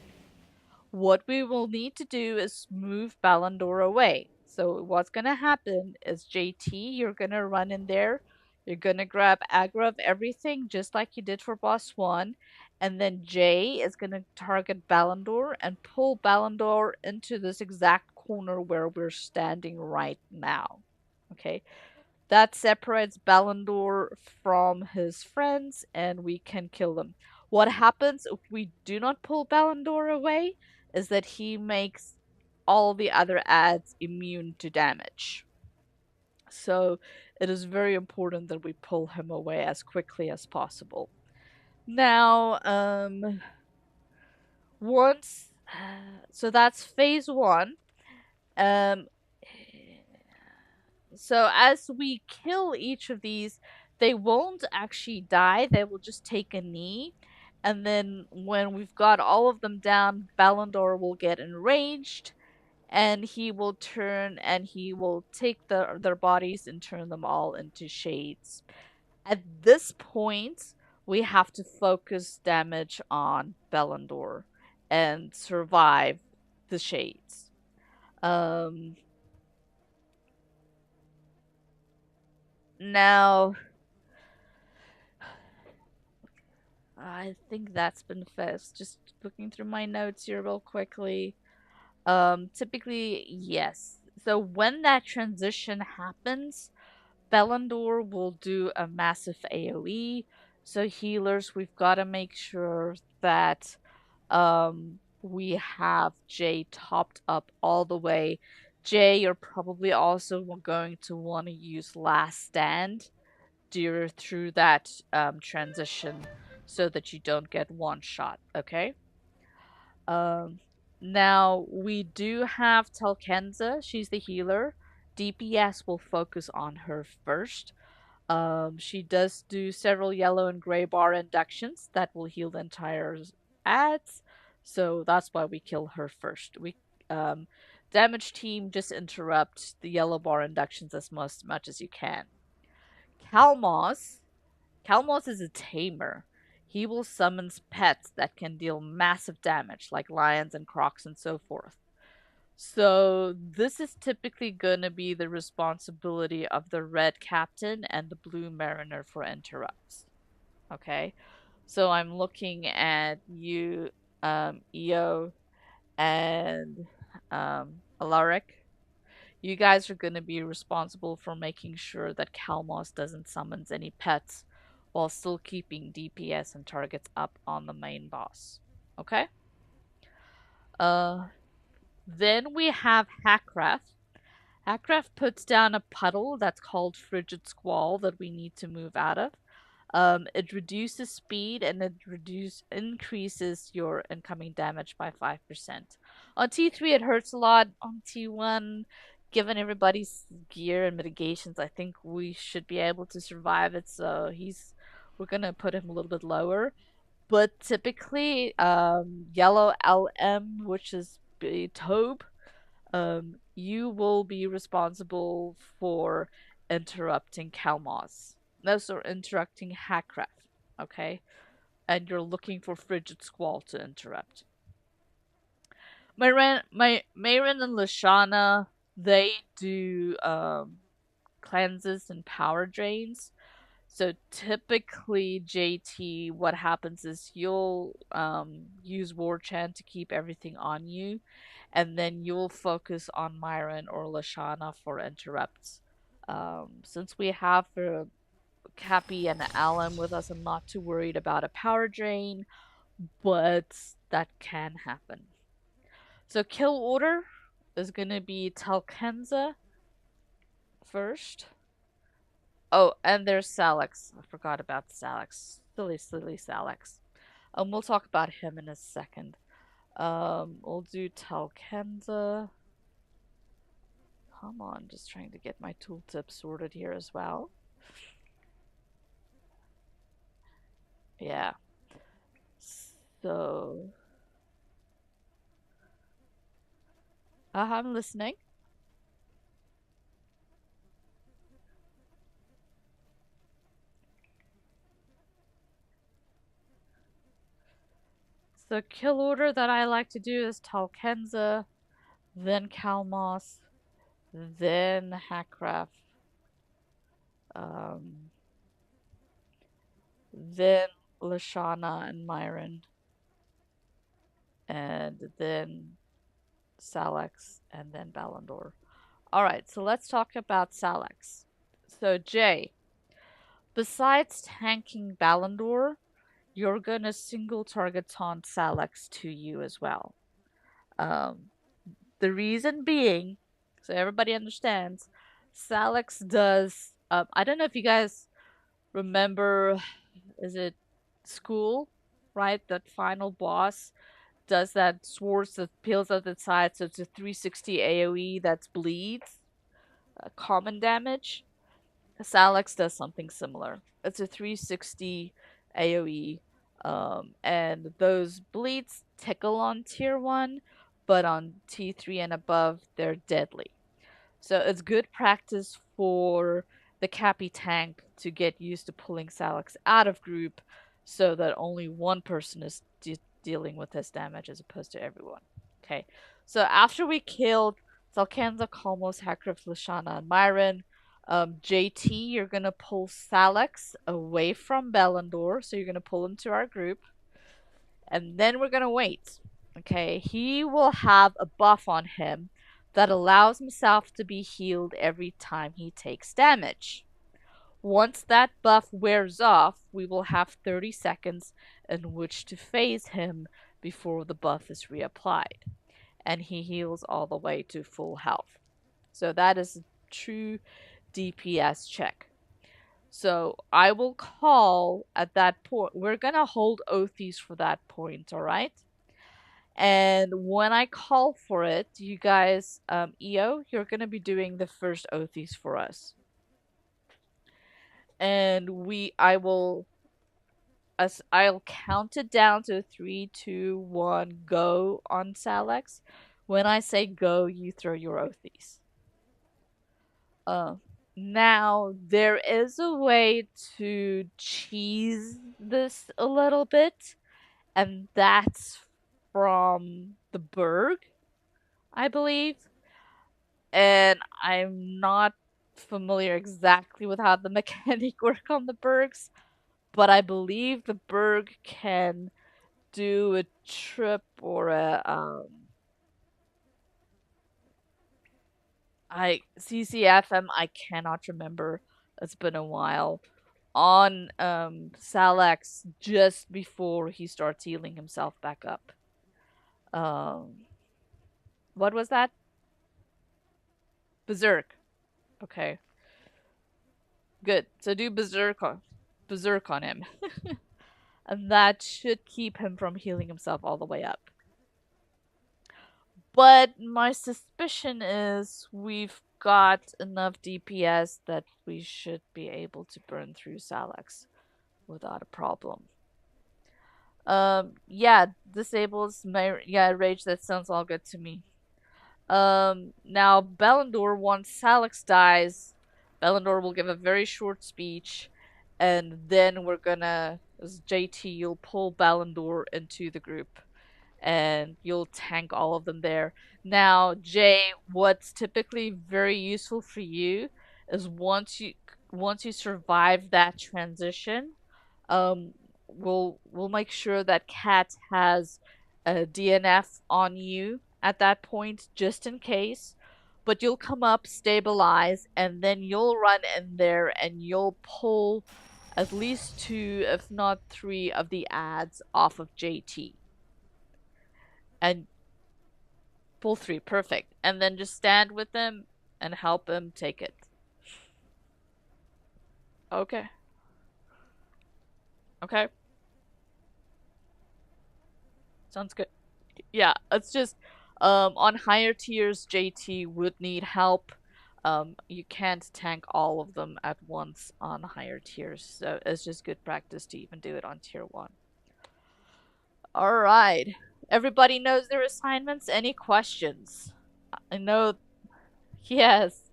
What we will need to do is move Ballandor away. So what's gonna happen is JT, you're gonna run in there, you're gonna grab aggro of everything just like you did for boss one, and then Jay is gonna target Ballandor and pull Ballandor into this exact corner where we're standing right now. Okay, that separates Ballandor from his friends, and we can kill them. What happens if we do not pull Ballandor away is that he makes all the other ads immune to damage. So it is very important that we pull him away as quickly as possible. Now, once, so that's phase one. Um, So as we kill each of these, they won't actually die. They will just take a knee. And then when we've got all of them down, Ballandor will get enraged and he will turn and he will take their bodies and turn them all into shades. At this point, we have to focus damage on Ballandor and survive the shades. Um, Now, I think that's been fast. Just looking through my notes here real quickly. Typically, yes. So when that transition happens, Belondor will do a massive AoE. So healers, we've got to make sure that we have Jay topped up all the way. Jay, you're probably also going to want to use Last Stand through that transition so that you don't get one shot, okay? Um, Now, we do have Telkenza. She's the healer. DPS will focus on her first. She does do several yellow and gray bar inductions that will heal the entire ads. So that's why we kill her first. We damage team just interrupt the yellow bar inductions as much as you can. Kalmos Kalmos is a tamer. He will summon pets that can deal massive damage, like lions and crocs and so forth. So, this is typically going to be the responsibility of the red captain and the blue mariner for interrupts. Okay? So, I'm looking at you, Io, and Alaric. You guys are going to be responsible for making sure that Kalmos doesn't summon any pets while still keeping DPS and targets up on the main boss. Okay? Uh, then we have Hackraft. Hackraft puts down a puddle that's called Frigid Squall that we need to move out of. It reduces speed and it increases your incoming damage by 5%. On T3, it hurts a lot. On T1, given everybody's gear and mitigations, I think we should be able to survive it. So we're gonna put him a little bit lower. But typically, yellow LM, which is Tobe, you will be responsible for interrupting Kalmos. No, so interrupting Hackcraft, okay? And you're looking for Frigid Squall to interrupt. Mayrin and Lashana, they do cleanses and power drains. So typically, JT, what happens is you'll use War Chant to keep everything on you, and then you'll focus on Myron or Lashana for interrupts. Since we have Cappy and Alan with us, I'm not too worried about a power drain, but that can happen. So kill order is gonna be Talkenza first. Oh, and there's Salix. I forgot about Salix. Silly, silly Salix. We'll talk about him in a second. We'll do Talkenza. Come on, just trying to get my tooltip sorted here as well. Yeah. So, I'm listening. The kill order that I like to do is Talkenza, then Kalmos, then Hackraft, um, then Lashana and Myron, and then Salix, and then Belondor. Alright, so let's talk about Salix. So, Jay, besides tanking Belondor, you're gonna single target taunt Salix to you as well. Um, the reason being, so everybody understands, Salix does. I don't know if you guys remember, is it school, right? That final boss does that swords that peels out the side, so it's a 360 AoE that's bleeds, common damage. Salix does something similar. It's a 360 AoE, and those bleeds tickle on tier 1, but on T3 and above, they're deadly. So it's good practice for the Cappy tank to get used to pulling Salix out of group so that only one person is dealing with this damage as opposed to everyone. Okay, so after we killed Salkanza, Kalmos, Hakrif, Lashana, and Myron, JT, you're gonna pull Salix away from Belondor, so you're gonna pull him to our group, and then we're gonna wait. Okay, he will have a buff on him that allows himself to be healed every time he takes damage. Once that buff wears off, we will have 30 seconds in which to phase him before the buff is reapplied. And he heals all the way to full health. So that is a true DPS check. So I will call at that point. We're gonna hold Othes for that point, alright? And when I call for it, you guys, EO, you're gonna be doing the first Othes for us. And I will, as I'll count it down to 3, 2, 1, go on Salix. When I say go, you throw your Othes. Uh, Now there is a way to cheese this a little bit, and that's from the Berg, I believe. And I'm not familiar exactly with how the mechanic work on the Bergs, but I believe the Berg can do a trip or a I CCFM. I cannot remember. It's been a while. On Salax just before he starts healing himself back up. Um, what was that? Berserk. Okay, good. So do berserk on him, and that should keep him from healing himself all the way up. But my suspicion is we've got enough DPS that we should be able to burn through Salax without a problem. Yeah, disables my rage. That sounds all good to me. Now Belondor, once Salix dies, Belondor will give a very short speech, and then we're gonna, as JT, you'll pull Belondor into the group, and you'll tank all of them there. Now, Jay, what's typically very useful for you is once you once you survive that transition, um, we'll make sure that Cat has a DNF on you at that point, just in case. But you'll come up, stabilize, and then you'll run in there and you'll pull at least two, if not three, of the ads off of JT. And pull three, perfect. And then just stand with him and help him take it. Okay. Okay. Sounds good. Yeah, it's just on higher tiers JT would need help. You can't tank all of them at once on higher tiers, so it's just good practice to even do it on tier 1. All right. Everybody knows their assignments. Any questions? I know. Yes.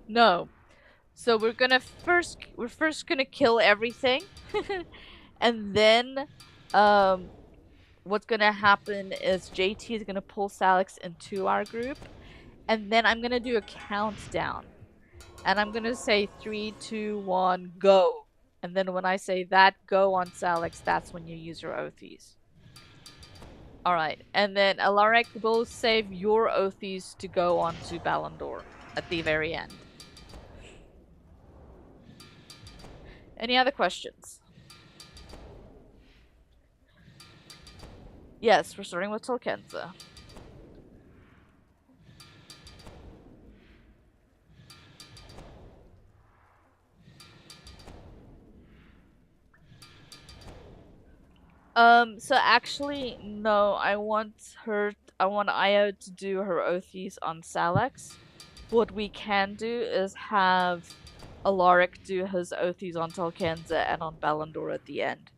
No. So we're first gonna kill everything, and then um what's gonna happen is JT is gonna pull Salix into our group, and then I'm gonna do a countdown, and I'm gonna say 3, 2, 1, go, and then when I say that go on Salix, that's when you use your Oathies. All right, and then Alaric will save your Oathies to go on to Belondor at the very end. Any other questions? Yes, we're starting with Tolkenza. So actually, no, I want Io to do her Oathies on Salix. What we can do is have Alaric do his Oathies on Tolkenza and on Belondor at the end.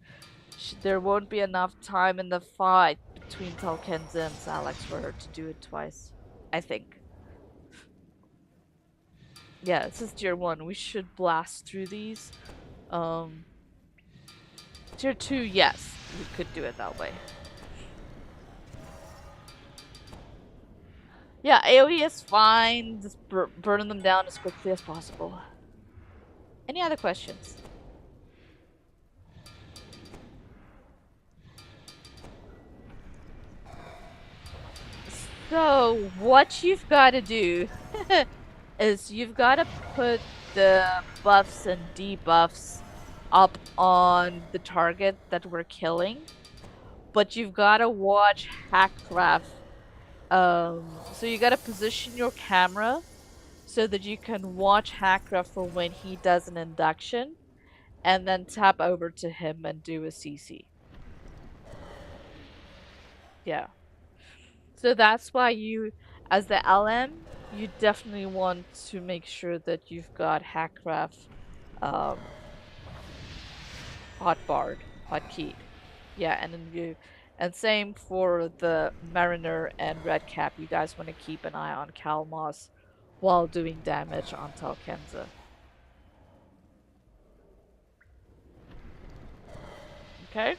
There won't be enough time in the fight between Tolkenza and Salix for her to do it twice, I think. Yeah, this is tier 1. We should blast through these. Um, Tier 2, yes, we could do it that way. Yeah, AoE is fine. Just burn them down as quickly as possible. Any other questions? So, what you've got to do is you've got to put the buffs and debuffs up on the target that we're killing, but you've got to watch Hackcraft. So you got to position your camera so that you can watch Hackcraft for when he does an induction, and then tap over to him and do a CC. Yeah. So that's why you, as the LM, you definitely want to make sure that you've got Hackcraft hotkeyed. Yeah, and then and same for the Mariner and Redcap. You guys want to keep an eye on Kalmos while doing damage on Talkenza. Okay?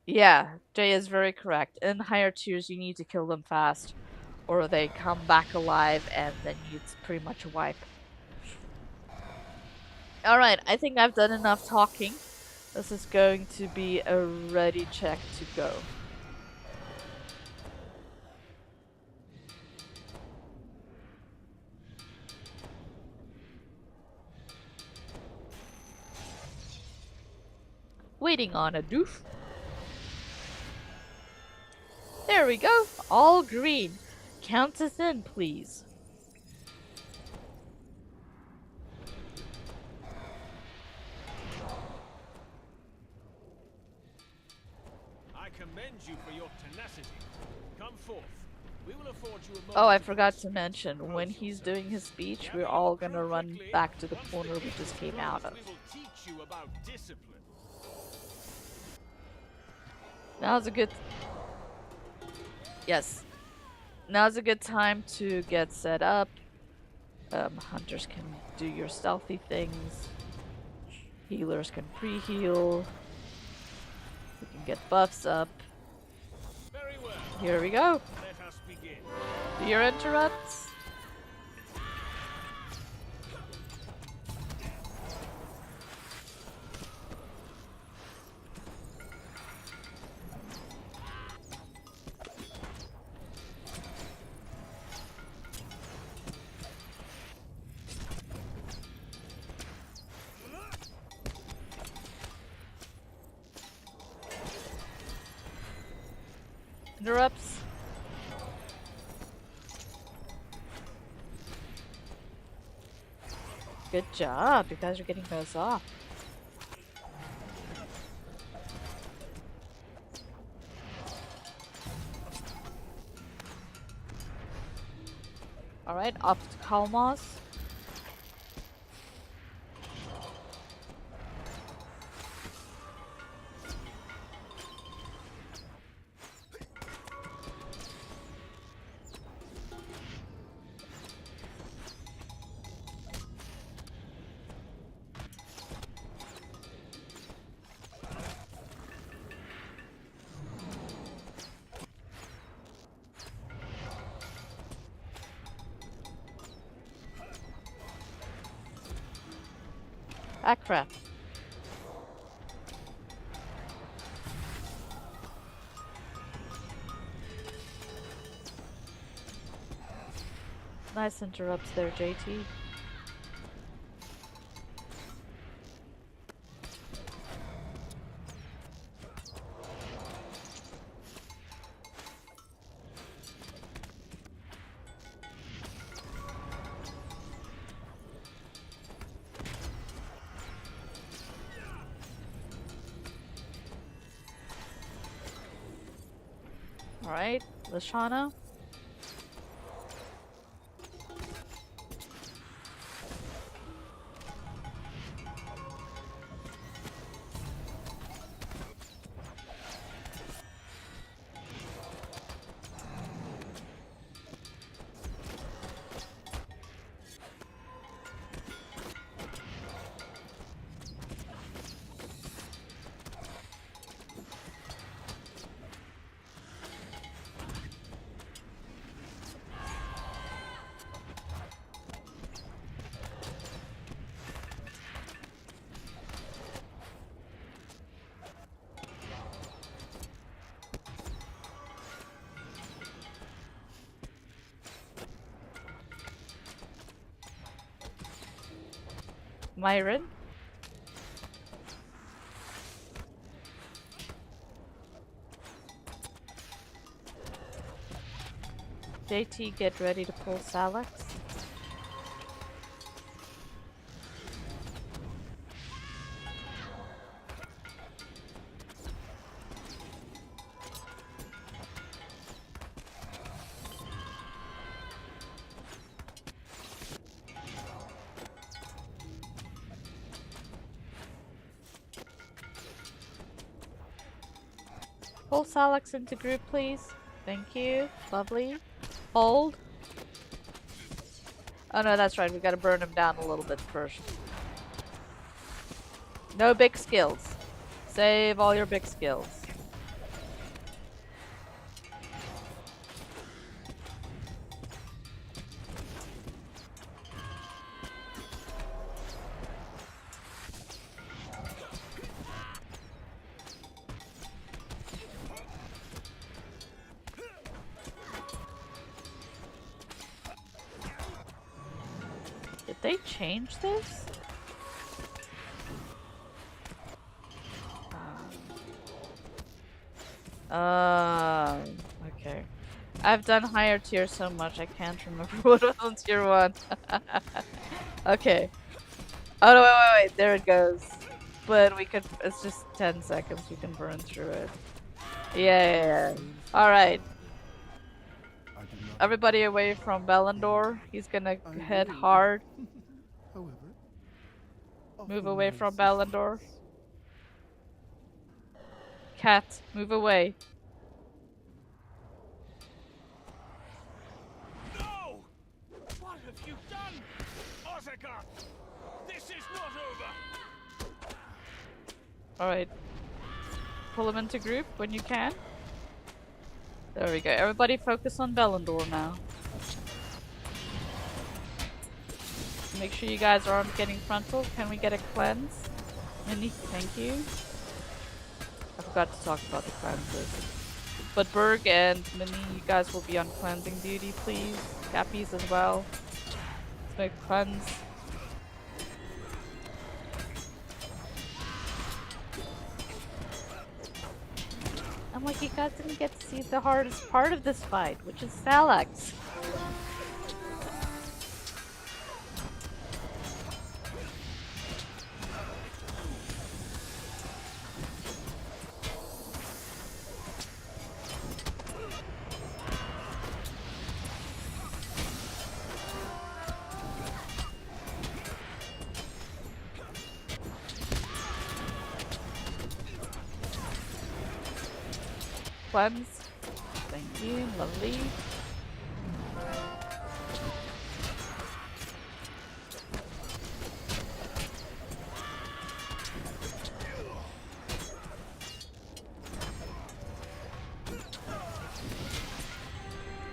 Yeah, Jay is very correct. In higher tiers, you need to kill them fast, or they come back alive, and then it's pretty much a wipe. Alright, I think I've done enough talking. This is going to be a ready check to go. Waiting on a doof. There we go, all green. Count us in, please. I commend you for your tenacity. Come forth. We will afford you a Oh, I moment forgot to mention, when he's doing his speech, we're all gonna run back to the corner we just came out of. We will teach you about discipline. Now's a good... Yes. Now's a good time to get set up. Hunters can do your stealthy things. Healers can pre-heal. Get buffs up. Very well. Here we go. Let us begin. Fear interrupts. Interrupts. Good job. You guys are getting those off. Alright, up to Kalmaz. Ah, crap. Nice interrupts there, JT. Alright, Lashana. Myron. JT, get ready to pull Salax. Pull Salax into group, please. Thank you. Lovely. Hold. Oh no, that's right. We gotta burn him down a little bit first. No big skills. Save all your big skills. Did they change this? Okay. I've done higher tier so much I can't remember what was on tier 1. Okay. Oh no, wait, there it goes. But we could, it's just 10 seconds, we can burn through it. Yeah. Alright. Everybody away from Belondor. He's gonna head hard. However, Move often away my from Belondor. Cat, move away. No! What have you done? Azagath! This is not over! Alright. pull them into group when you can. There we go. Everybody focus on Belondor now. Make sure you guys aren't getting frontal. Can we get a cleanse? Minnie, thank you. I forgot to talk about the cleanses. But Berg and Minnie, you guys will be on cleansing duty, please. Cappies as well. Let's make a cleanse. I'm like, you guys didn't get to see the hardest part of this fight, which is Salax. Cleanse. Thank you, lovely.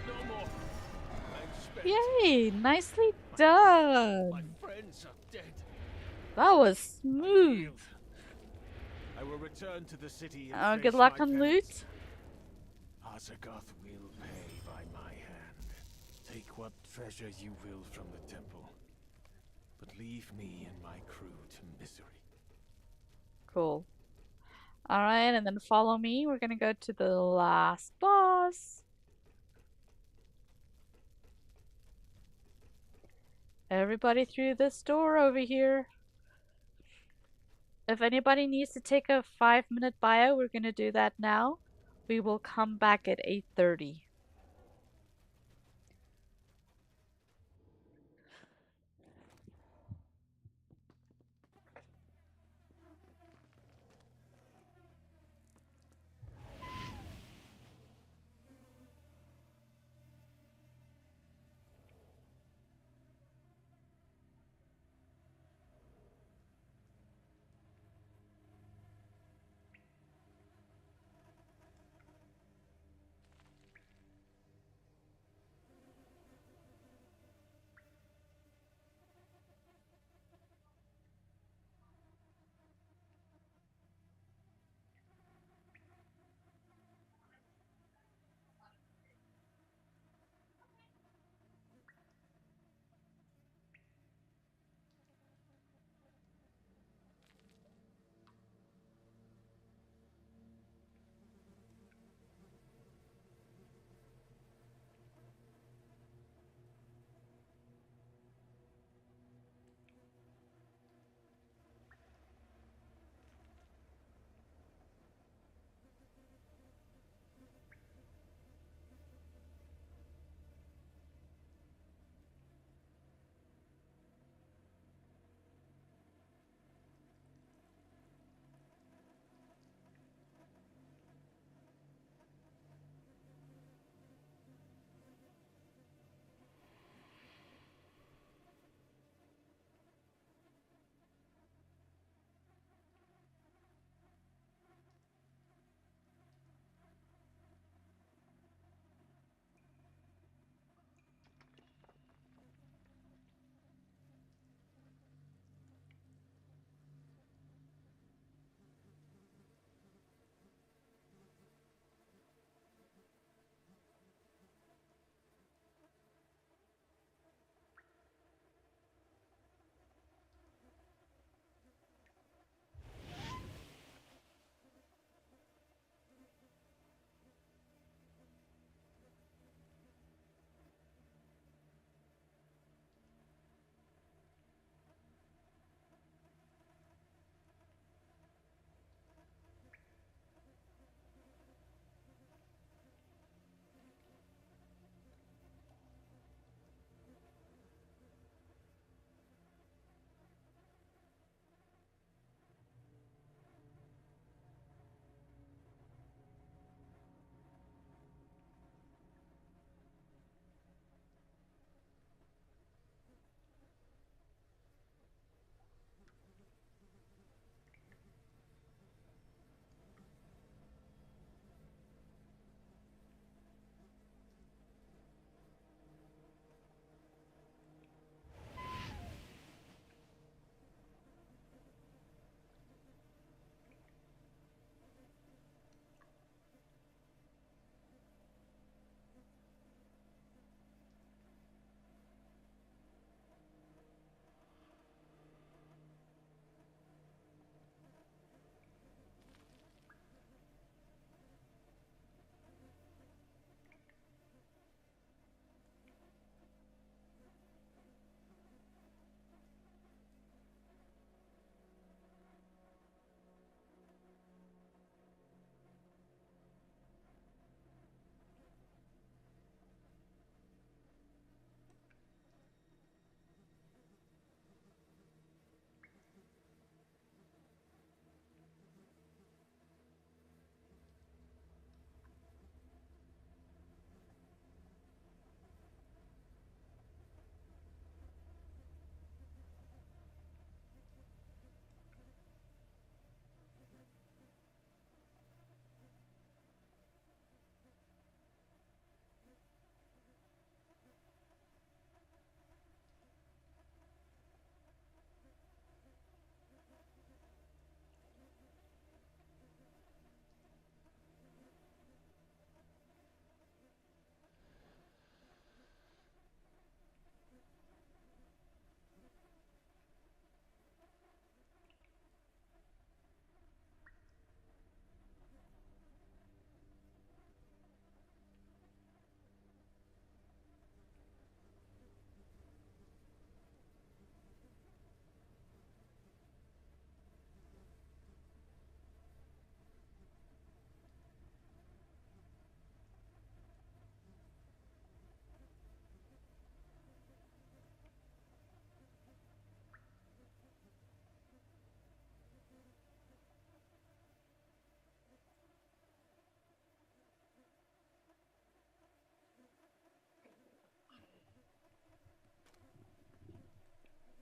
No more. I'm spent. Yay! Nicely My done! friends are dead. That was smooth! Healed. I will return to the city and Good face luck my on penance. loot. Azagath will pay by my hand. Take what treasure you will from the temple, but leave me and my crew to misery. Cool. Alright, and then follow me. We're gonna go to the last boss. Everybody through this door over here. If anybody needs to take a 5-minute bio, we're gonna do that now. We will come back at 8:30.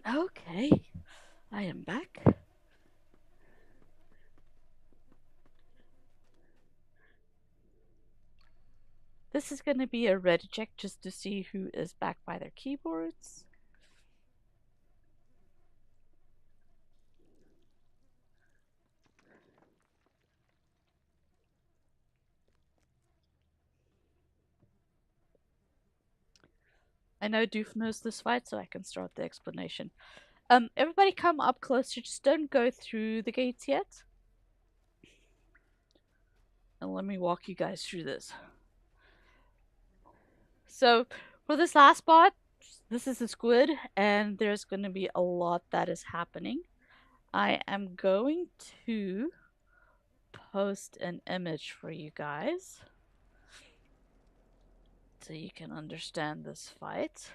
Okay, I am back. This is going to be a ready check just to see who is back by their keyboards. I know Doof knows this fight, so I can start the explanation. Everybody come up closer. Just don't go through the gates yet. And let me walk you guys through this. So, for this last spot, this is a squid, and there's going to be a lot that is happening. I am going to post an image for you guys so you can understand this fight.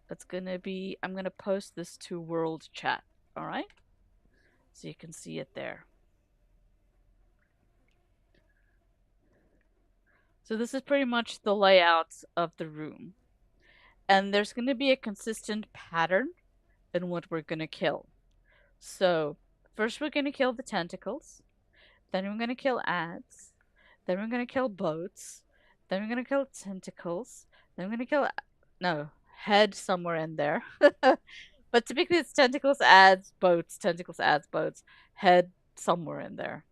It's gonna be, I'm gonna post this to world chat, alright? So you can see it there. So this is pretty much the layout of the room. And there's gonna be a consistent pattern in what we're gonna kill. So first we're gonna kill the tentacles, then we're gonna kill ads, then we're gonna kill boats, then we're gonna kill tentacles, then we're gonna kill, no, head somewhere in there. But typically it's tentacles, ads, boats, tentacles, ads, boats, head somewhere in there.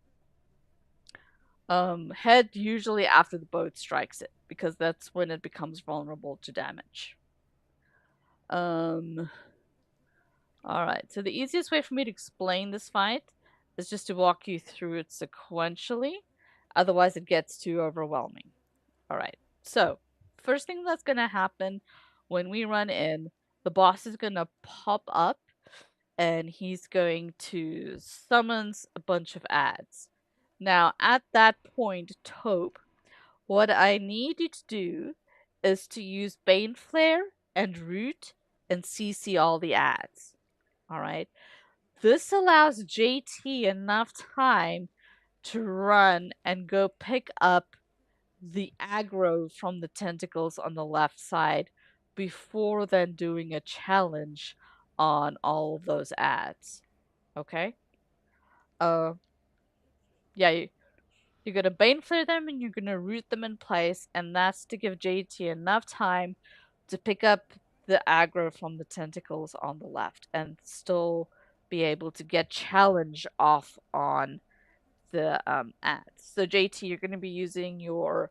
Head usually after the boat strikes it, because that's when it becomes vulnerable to damage. Alright, so the easiest way for me to explain this fight is just to walk you through it sequentially, otherwise it gets too overwhelming. Alright, so first thing that's gonna happen when we run in, the boss is gonna pop up and he's going to summons a bunch of ads. Now, at that point, Taupe, what I need you to do is to use Bane Flare and Root and CC all the ads. Alright? This allows JT enough time to run and go pick up the aggro from the tentacles on the left side before then doing a challenge on all of those ads. Okay? Uh, yeah, you're gonna Bane Flare them and you're gonna root them in place, and that's to give JT enough time to pick up the aggro from the tentacles on the left and still be able to get challenge off on the ads. So JT, you're gonna be using your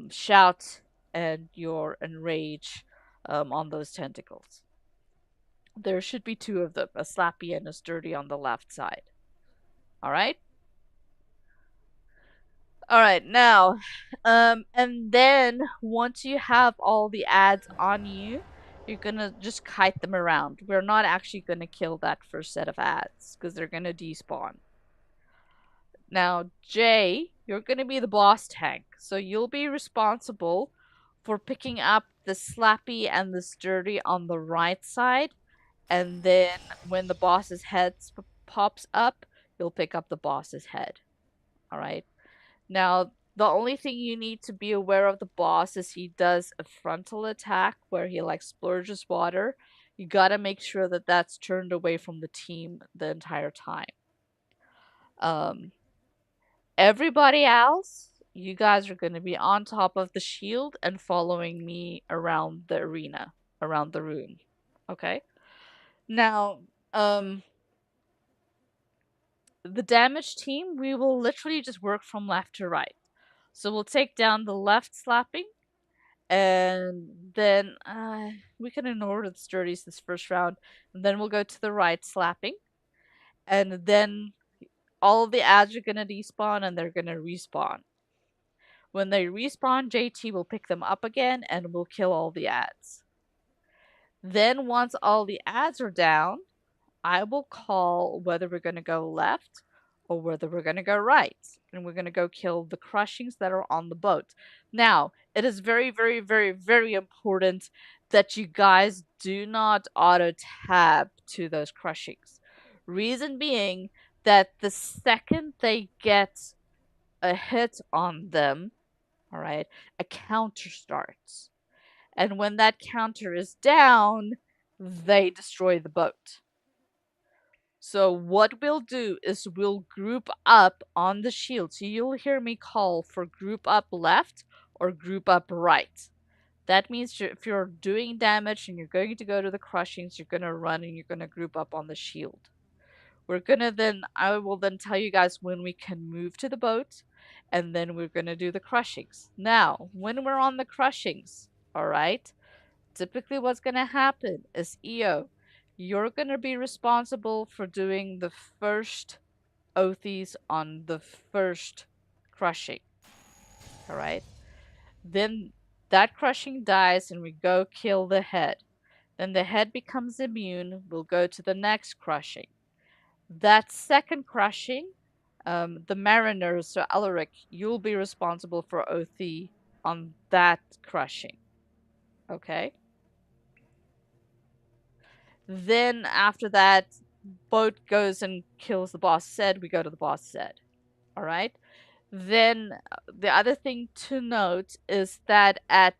shout and your enrage on those tentacles. There should be two of them, a slappy and a sturdy on the left side. Alright? Alright, now, and then once you have all the ads on you, you're gonna just kite them around. We're not actually gonna kill that first set of ads, because they're gonna despawn. Now, Jay, you're gonna be the boss tank, so you'll be responsible for picking up the slappy and the sturdy on the right side, and then when the boss's head pops up, you'll pick up the boss's head. Alright? Now, the only thing you need to be aware of the boss is he does a frontal attack where he like splurges water. You gotta make sure that that's turned away from the team the entire time. Everybody else, you guys are gonna be on top of the shield and following me around the arena, around the room. Okay? Now, the damage team, we will literally just work from left to right. So we'll take down the left slapping, and then we can ignore the sturdies this first round, and then we'll go to the right slapping, and then all of the ads are gonna despawn and they're gonna respawn. When they respawn, JT will pick them up again and we'll kill all the ads. Then once all the ads are down, I will call whether we're gonna go left or whether we're gonna go right, and we're gonna go kill the crushings that are on the boat. Now, it is very, very, very, very important that you guys do not auto tab to those crushings. Reason being that the second they get a hit on them, all right, a counter starts. And when that counter is down, they destroy the boat. So what we'll do is we'll group up on the shield. So you'll hear me call for group up left or group up right. That means if you're doing damage and you're going to go to the crushings, you're going to run and you're going to group up on the shield. I will then tell you guys when we can move to the boat, and then we're going to do the crushings. Now, when we're on the crushings, all right, typically what's going to happen is EO, you're going to be responsible for doing the first Othies on the first crushing, all right? Then that crushing dies and we go kill the head. Then the head becomes immune, we'll go to the next crushing. That second crushing, the mariners, so Alaric, you'll be responsible for Othi on that crushing. Okay? Then after that, boat goes and kills the boss Zed, we go to the boss Zed. Alright? Then the other thing to note is that at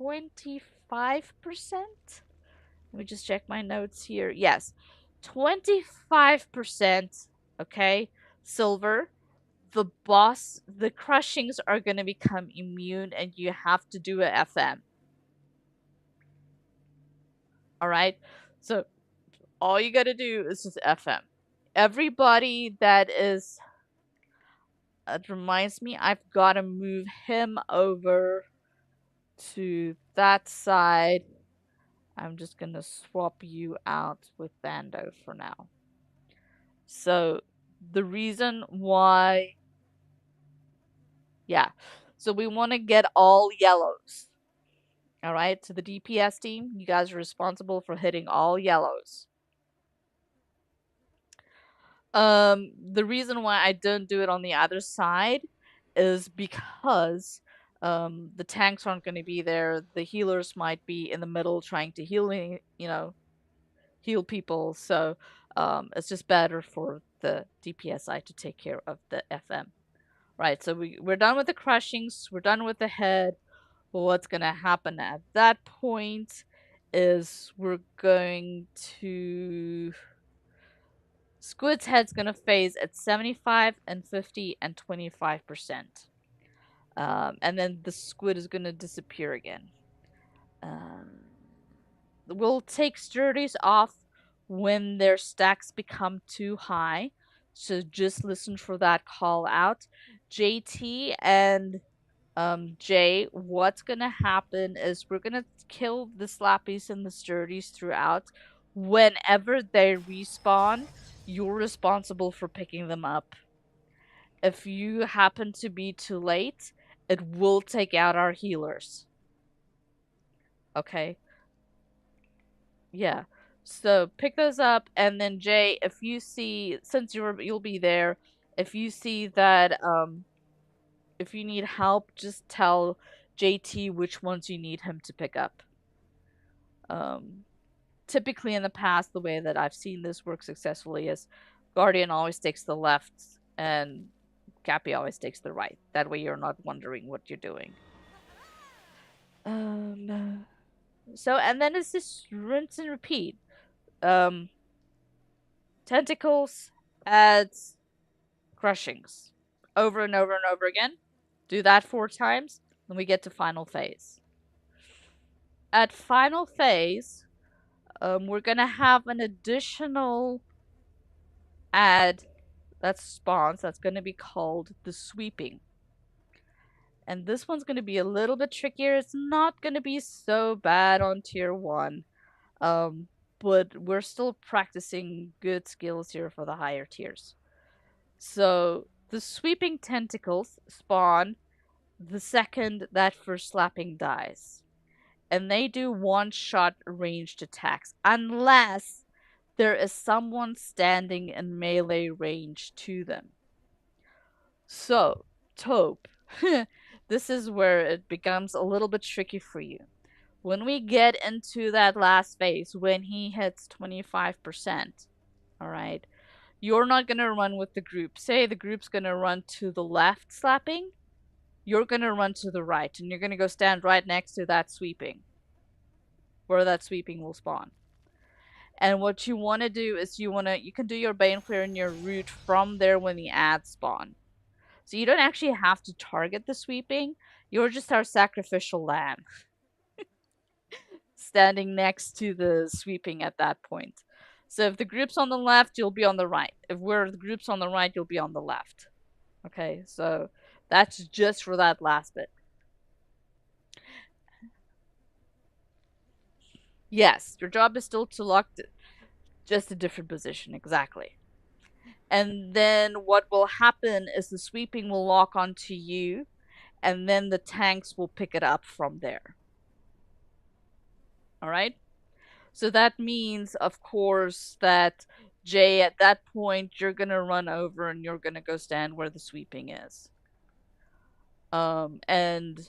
25%, let me just check my notes here. Yes, 25%, okay, silver. The crushings are going to become immune and you have to do a FM. Alright? So, all you gotta do is just FM. Everybody that is. It reminds me, I've got to move him over to that side. I'm just gonna swap you out with Bando for now. So, the reason why. Yeah. So, we want to get all yellows. Alright, to the DPS team, you guys are responsible for hitting all yellows. The reason why I don't do it on the other side is because the tanks aren't going to be there. The healers might be in the middle trying to heal people. So it's just better for the DPSI to take care of the FM. Right, so we're done with the crushings. We're done with the head. What's going to happen at that point is we're going to... Squid's head's going to phase at 75 and 50 and 25%. And then the squid is going to disappear again. We'll take sturdies off when their stacks become too high. So just listen for that call out. JT and Jay, what's going to happen is we're going to kill the slappies and the sturdies throughout. Whenever they respawn, you're responsible for picking them up. If you happen to be too late, it will take out our healers. Okay? Yeah. So pick those up, and then Jay, if you see, since you'll be there, if you see that if you need help, just tell JT which ones you need him to pick up. Typically in the past, the way that I've seen this work successfully is Guardian always takes the left and Cappy always takes the right. That way you're not wondering what you're doing. So, and then it's just rinse and repeat. Tentacles, adds, crushings. Over and over and over again. Do that 4 times, then we get to final phase. At final phase, we're gonna have an additional ad that spawns that's gonna be called the sweeping. And this one's gonna be a little bit trickier. It's not gonna be so bad on tier 1. But we're still practicing good skills here for the higher tiers. So, the sweeping tentacles spawn the second that first slapping dies. And they do one-shot ranged attacks, unless there is someone standing in melee range to them. So, Taupe, this is where it becomes a little bit tricky for you. When we get into that last phase, when he hits 25%, alright, you're not going to run with the group. Say the group's going to run to the left slapping, you're gonna run to the right and you're gonna go stand right next to that sweeping, where that sweeping will spawn. And what you want to do is you can do your bane clear and your root from there when the ads spawn. So you don't actually have to target the sweeping. You're just our sacrificial lamb, standing next to the sweeping at that point. So if the group's on the left, you'll be on the right. If we're the group's on the right, you'll be on the left. Okay, so that's just for that last bit. Yes, your job is still to lock just a different position, exactly. And then what will happen is the sweeping will lock onto you, and then the tanks will pick it up from there. All right? So that means, of course, that Jay, at that point, you're gonna run over and you're gonna go stand where the sweeping is. And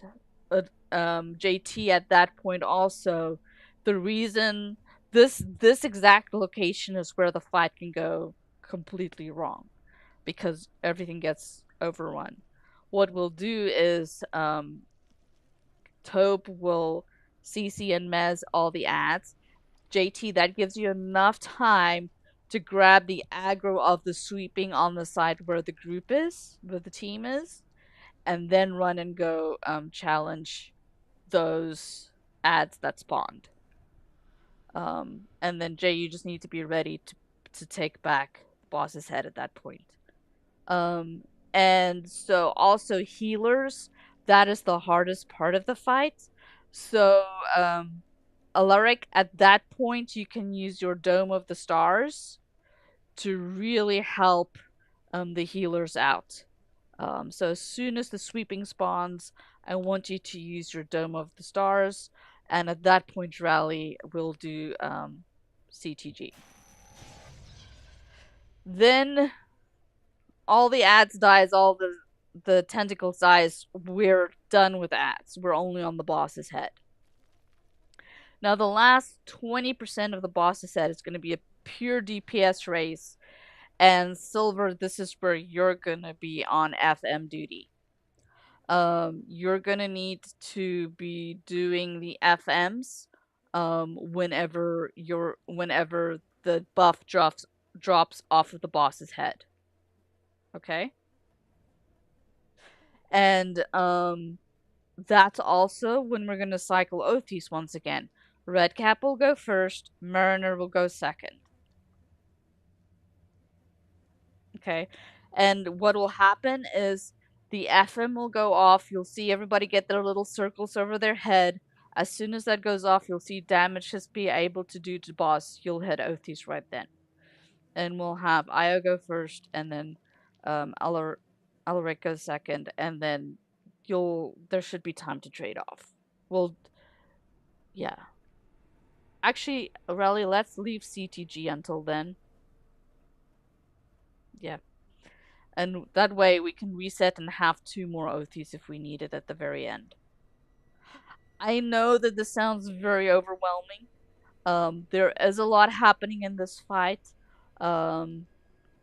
JT at that point also, the reason this exact location is where the fight can go completely wrong because everything gets overrun. What we'll do is Taupe will CC and Mez all the ads. JT, that gives you enough time to grab the aggro of the sweeping on the side where the group is, where the team is, and then run and go challenge those ads that spawned. And then Jay, you just need to be ready to take back the boss's head at that point. Um, and so also healers, that is the hardest part of the fight. So Alaric, at that point, you can use your Dome of the Stars to really help the healers out. So as soon as the sweeping spawns, I want you to use your Dome of the Stars, and at that point, Rally will do CTG. Then all the ads dies, all the tentacles dies. We're done with ads. We're only on the boss's head. Now the last 20% of the boss's head is going to be a pure DPS race, and Silver, this is where you're going to be on FM duty. You're gonna need to be doing the FMs whenever the buff drops off of the boss's head. Okay? And that's also when we're gonna cycle Othis once again. Redcap will go first, Mariner will go second. Okay? And what will happen is the FM will go off. You'll see everybody get their little circles over their head. As soon as that goes off, you'll see damage just be able to do to boss. You'll hit Othis right then. And we'll have Io go first, and then Alaric go second, and then there should be time to trade off. Well, yeah. Actually, Rally, let's leave CTG until then. Yeah. And that way we can reset and have 2 more Othis if we need it at the very end. I know that this sounds very overwhelming. There is a lot happening in this fight.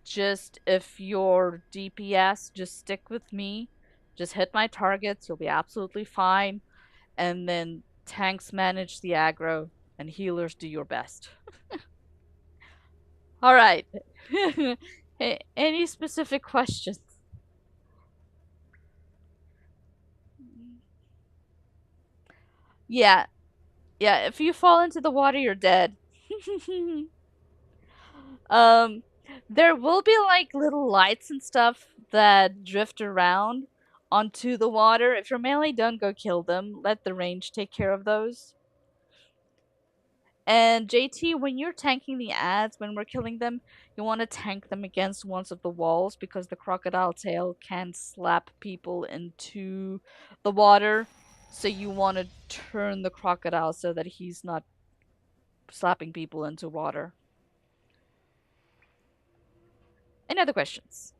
Just if you're DPS, just stick with me. Just hit my targets, you'll be absolutely fine. And then tanks manage the aggro, and healers do your best. Alright. Any specific questions? Yeah. Yeah, if you fall into the water, you're dead. um, there will be like little lights and stuff that drift around onto the water. If you're melee, don't go kill them. Let the range take care of those. And JT, when you're tanking the ads, when we're killing them, you want to tank them against one of the walls because the crocodile tail can slap people into the water. So you want to turn the crocodile so that he's not slapping people into water. Any other questions?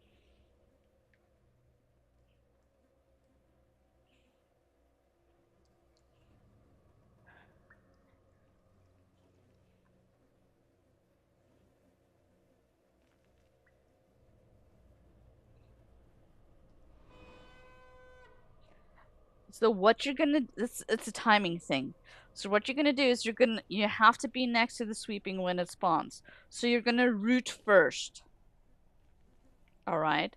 So what you're gonna it's a timing thing. So what you're gonna do is you have to be next to the sweeping when it spawns. So you're gonna root first. Alright.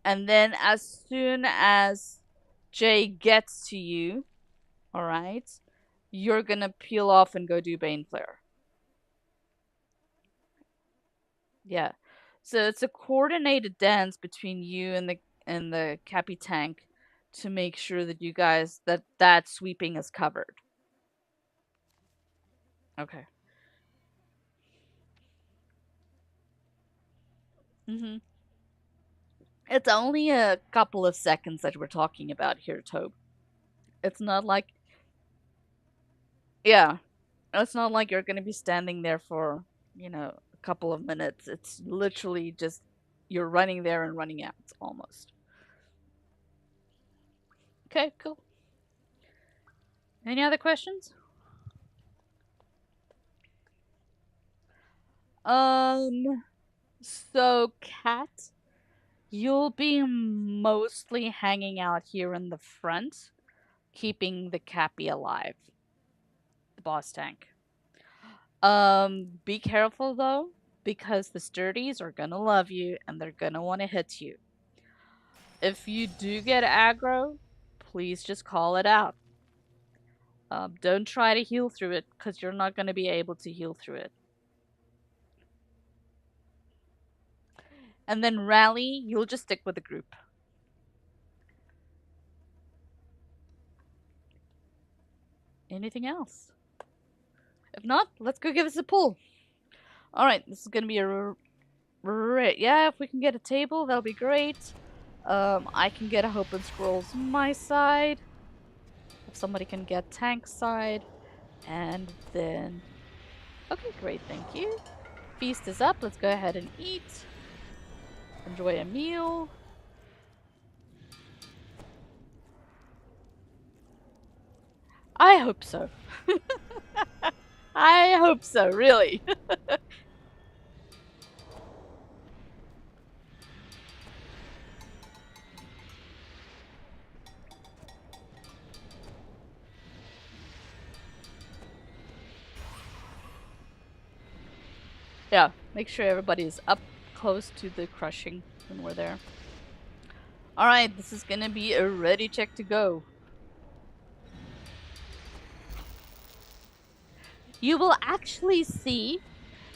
And then as soon as Jay gets to you, alright, you're gonna peel off and go do Bane Flare. Yeah. So it's a coordinated dance between you and the Cappy tank to make sure that you guys that sweeping is covered. Okay. Mhm. It's only a couple of seconds that we're talking about here, Tobe. It's not like yeah, it's not like you're going to be standing there for, a couple of minutes. It's literally just you're running there and running out almost. Okay, cool. Any other questions? So Cat, you'll be mostly hanging out here in the front, keeping the Cappy alive, the boss tank. Be careful though, because the sturdies are gonna love you and they're gonna want to hit you. If you do get aggro, please just call it out. Don't try to heal through it, because you're not gonna be able to heal through it. And then rally, you'll just stick with the group. Anything else? If not, let's go give us a pull. Alright, this is gonna be a yeah, if we can get a table, that'll be great. I can get a Hope and Scrolls my side. If somebody can get tank side. And then... Okay, great, thank you. Feast is up, let's go ahead and eat. Enjoy a meal. I hope so. I hope so, really. Yeah, make sure everybody's up close to the crushing when we're there. Alright, this is gonna be a ready check to go. You will actually see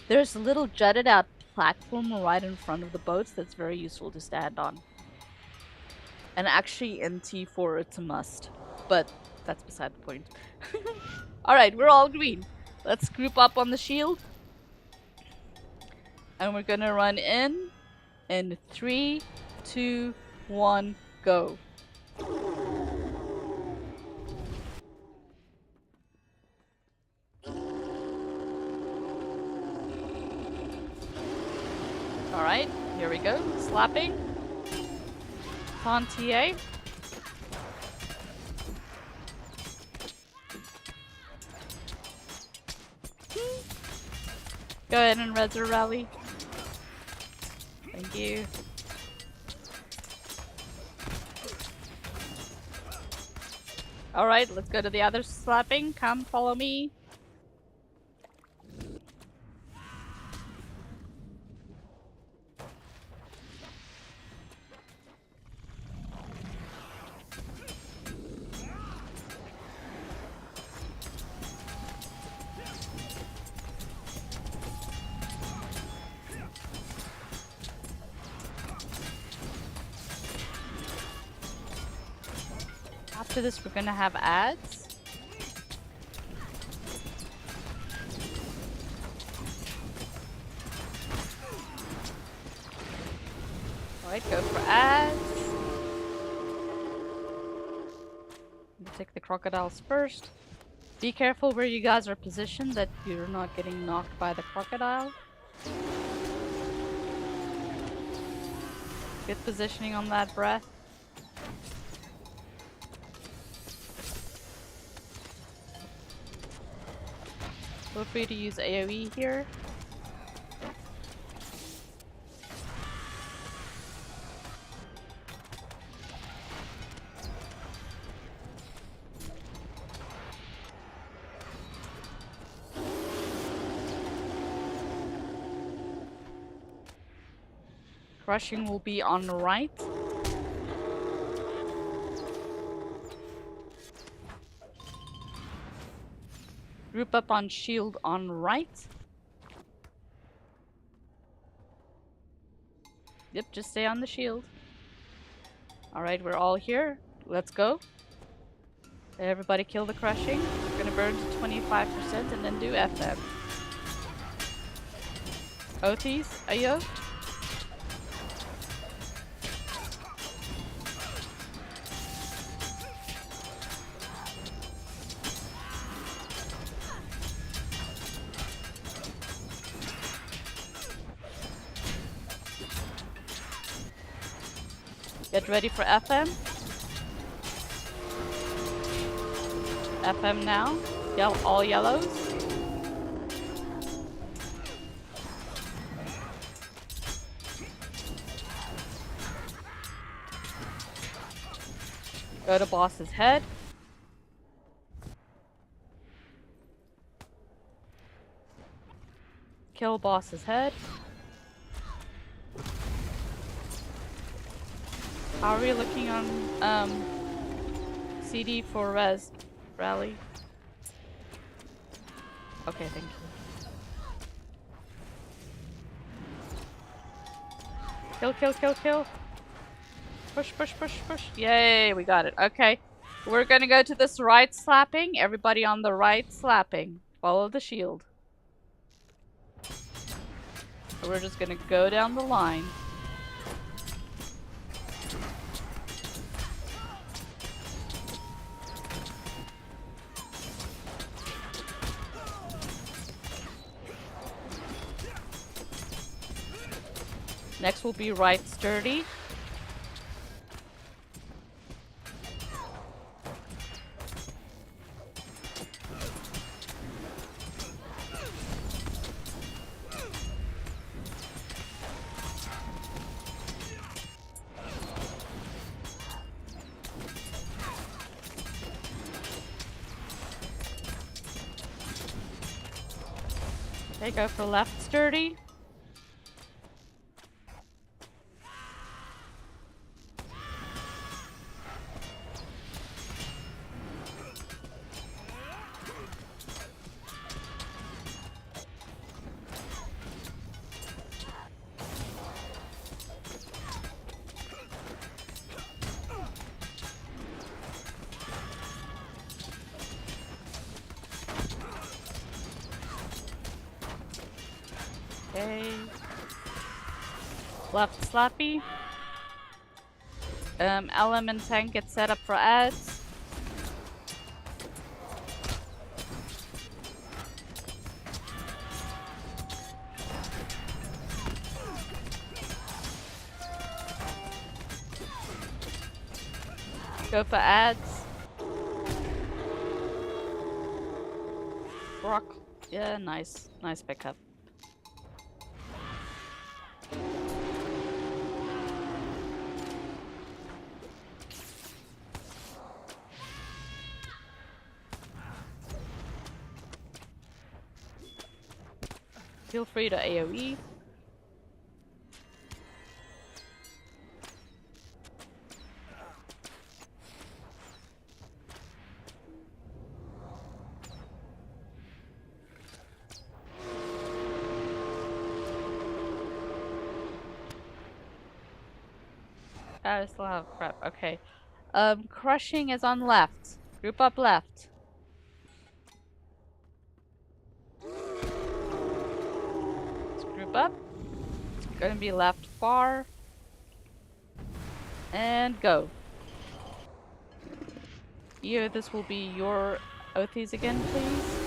there's a little jutted out platform right in front of the boats that's very useful to stand on. And actually in T4 it's a must, but that's beside the point. Alright, we're all green. Let's group up on the shield. And we're gonna run in 3, 2, 1, go. Alright, here we go. Slapping. On TA. Go ahead and Reser Rally. Thank you. Alright, let's go to the other slapping. Come, follow me. After this, we're gonna have ads. Alright, go for ads. We'll take the crocodiles first. Be careful where you guys are positioned, that you're not getting knocked by the crocodile. Good positioning on that breath. Feel free to use AoE here. Crushing will be on the right. Group up on shield on right. Yep, just stay on the shield. Alright, we're all here. Let's go. Everybody kill the crushing. We're gonna burn to 25% and then do FM. Othis, Ayo. Get ready for FM. FM now. All yellows. Go to boss's head. Kill boss's head. How are we looking on CD for res rally? Okay, thank you. Kill, kill, kill, kill. Push, push, push, push. Yay, we got it. Okay. We're gonna go to this right slapping. Everybody on the right slapping. Follow the shield. We're just gonna go down the line. Next will be right sturdy. Okay, go for left sturdy. Okay. Left slappy. LM and tank get set up for ads. Go for ads. Rock. Yeah, nice. Nice pickup. Feel free to AoE. I still have prep. Okay. Crushing is on left. Group up left. Let's group up. It's gonna be left far. And go. Either this will be your Othis again, please.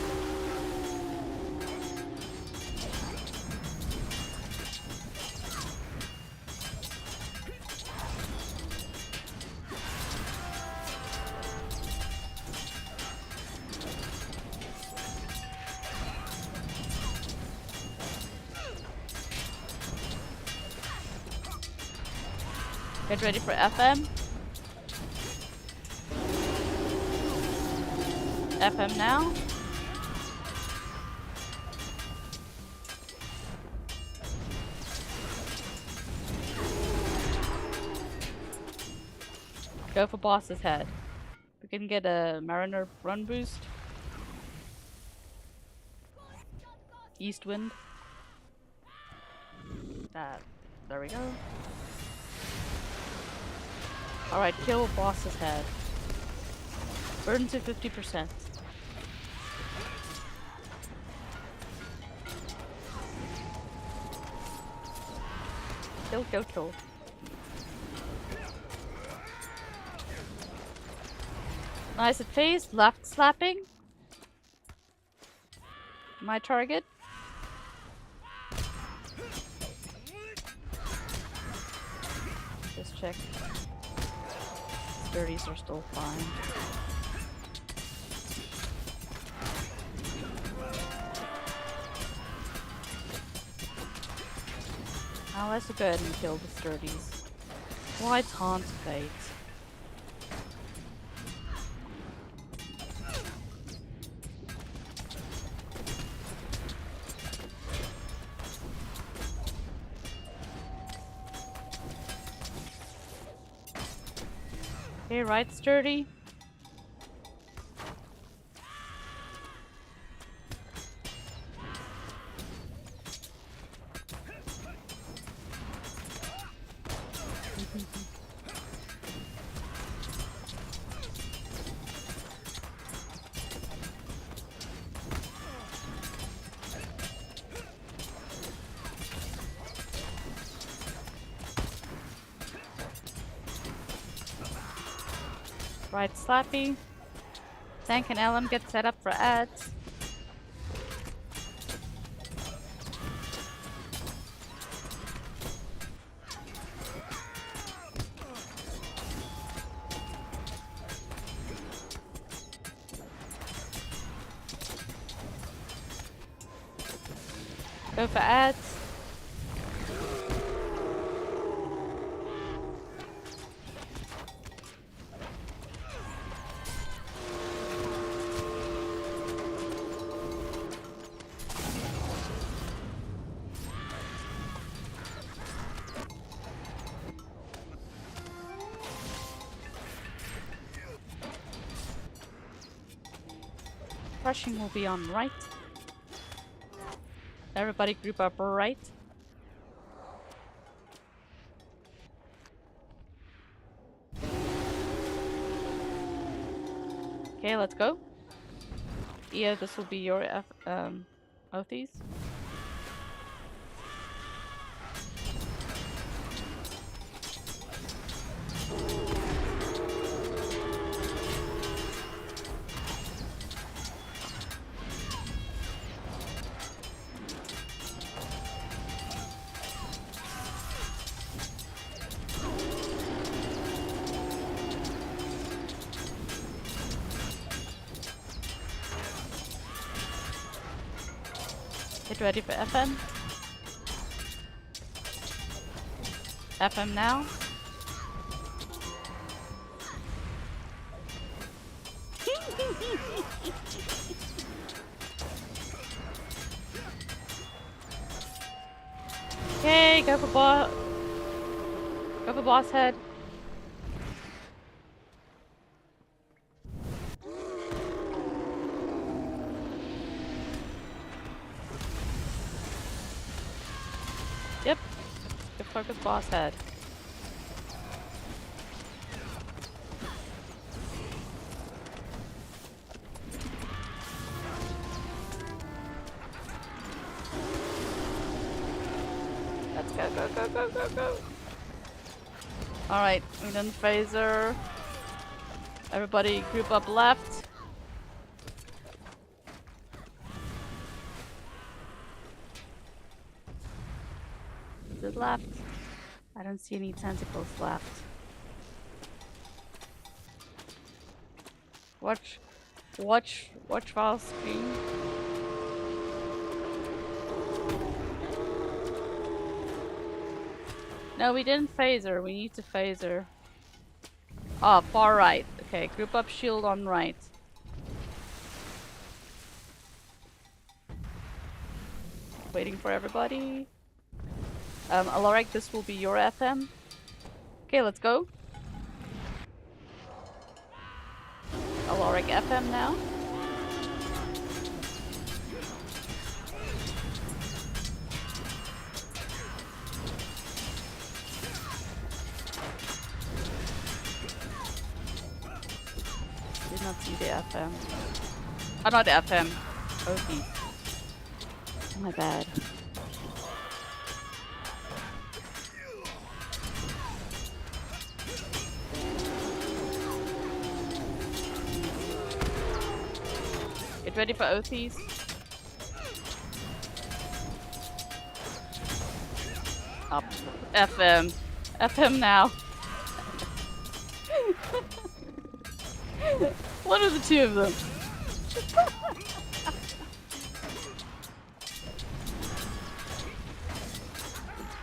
Get ready for FM. FM now. Go for boss's head. We can get a Mariner run boost. East wind. There we go. Alright, kill boss's head. Burn to 50%. Kill, kill, kill. Nice at face, left slapping. My target. Just check. Sturdies are still fine. Now let's go ahead and kill the sturdies. Why taunt fate? Okay, right sturdy. Right slappy. Tank and LM get set up for ads. Go for ads. Rushing will be on right. Everybody group up right. Okay, let's go. Yeah, this will be your Othies. Get ready for FM. FM now. Okay, go for boss head. Yep. Good focus boss head. Let's go, go, go, go, go, go. Alright, we done phaser. Everybody group up left. Is it left? I don't see any tentacles left. Watch file screen. No, we didn't phaser. We need to phaser. Ah, far right. Okay, group up shield on right. Waiting for everybody. Alaric, this will be your FM. Okay, let's go. caloric FM now. Did not see the FM. Oh, not the FM. OP. My bad. Get ready for OTs. Up. FM. FM now. One of the two of them.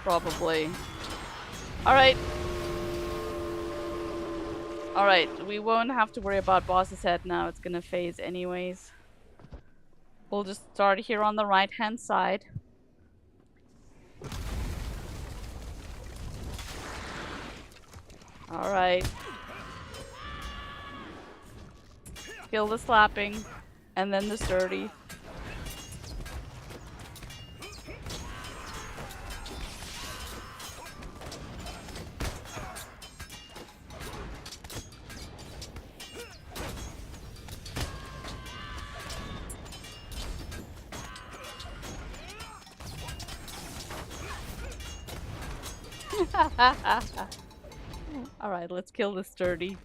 Probably. Alright. Alright, we won't have to worry about boss's head now. It's gonna phase anyways. We'll just start here on the right hand side. Alright. Kill the slapping. And then the sturdy. Alright, let's kill the sturdy.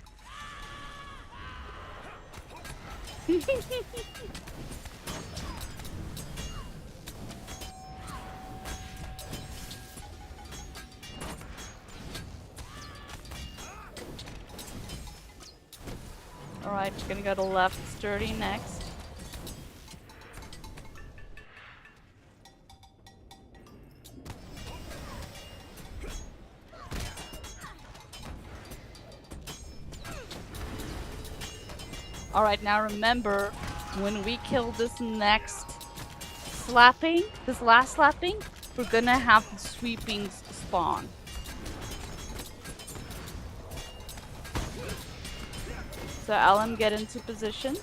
Alright, we're gonna go to left sturdy next. Alright, now remember, when we kill this next slapping, this last slapping, we're gonna have the sweepings spawn. So Alan, get into position.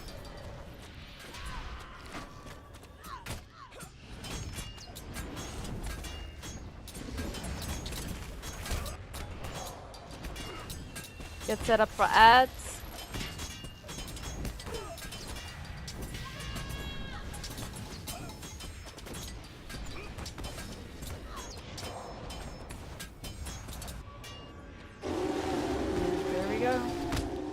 Get set up for ads.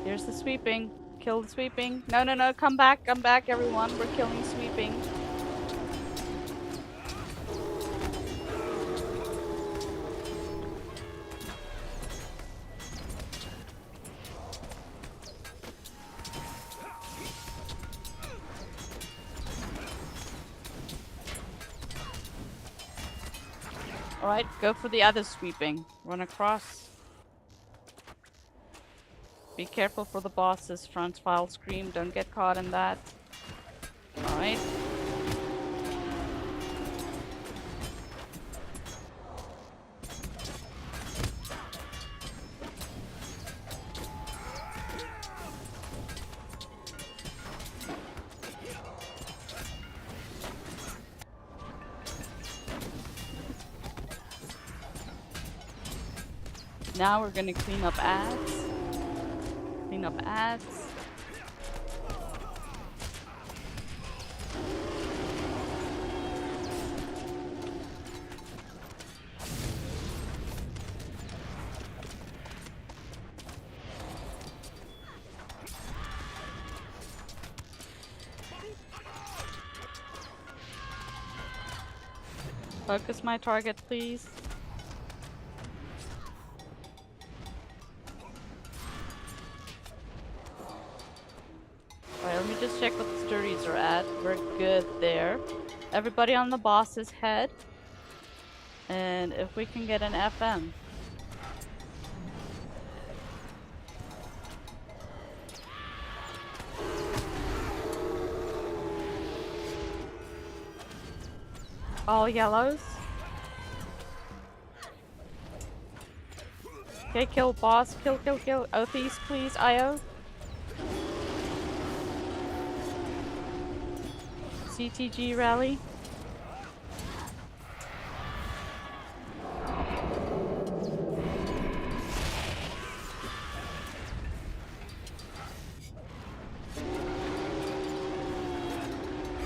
Here's the sweeping. Kill the sweeping. No, no, no. Come back, everyone. We're killing sweeping. Alright, go for the other sweeping. Run across. Be careful for the boss's front file scream. Don't get caught in that. Alright. Now we're gonna clean up ads. Clean up ads. Focus my target, please. Alright, let me just check what the sturdies are at. We're good there. Everybody on the boss's head. And if we can get an FM. All yellows. Okay, kill boss. Kill. Oathies, please, IO. CTG rally.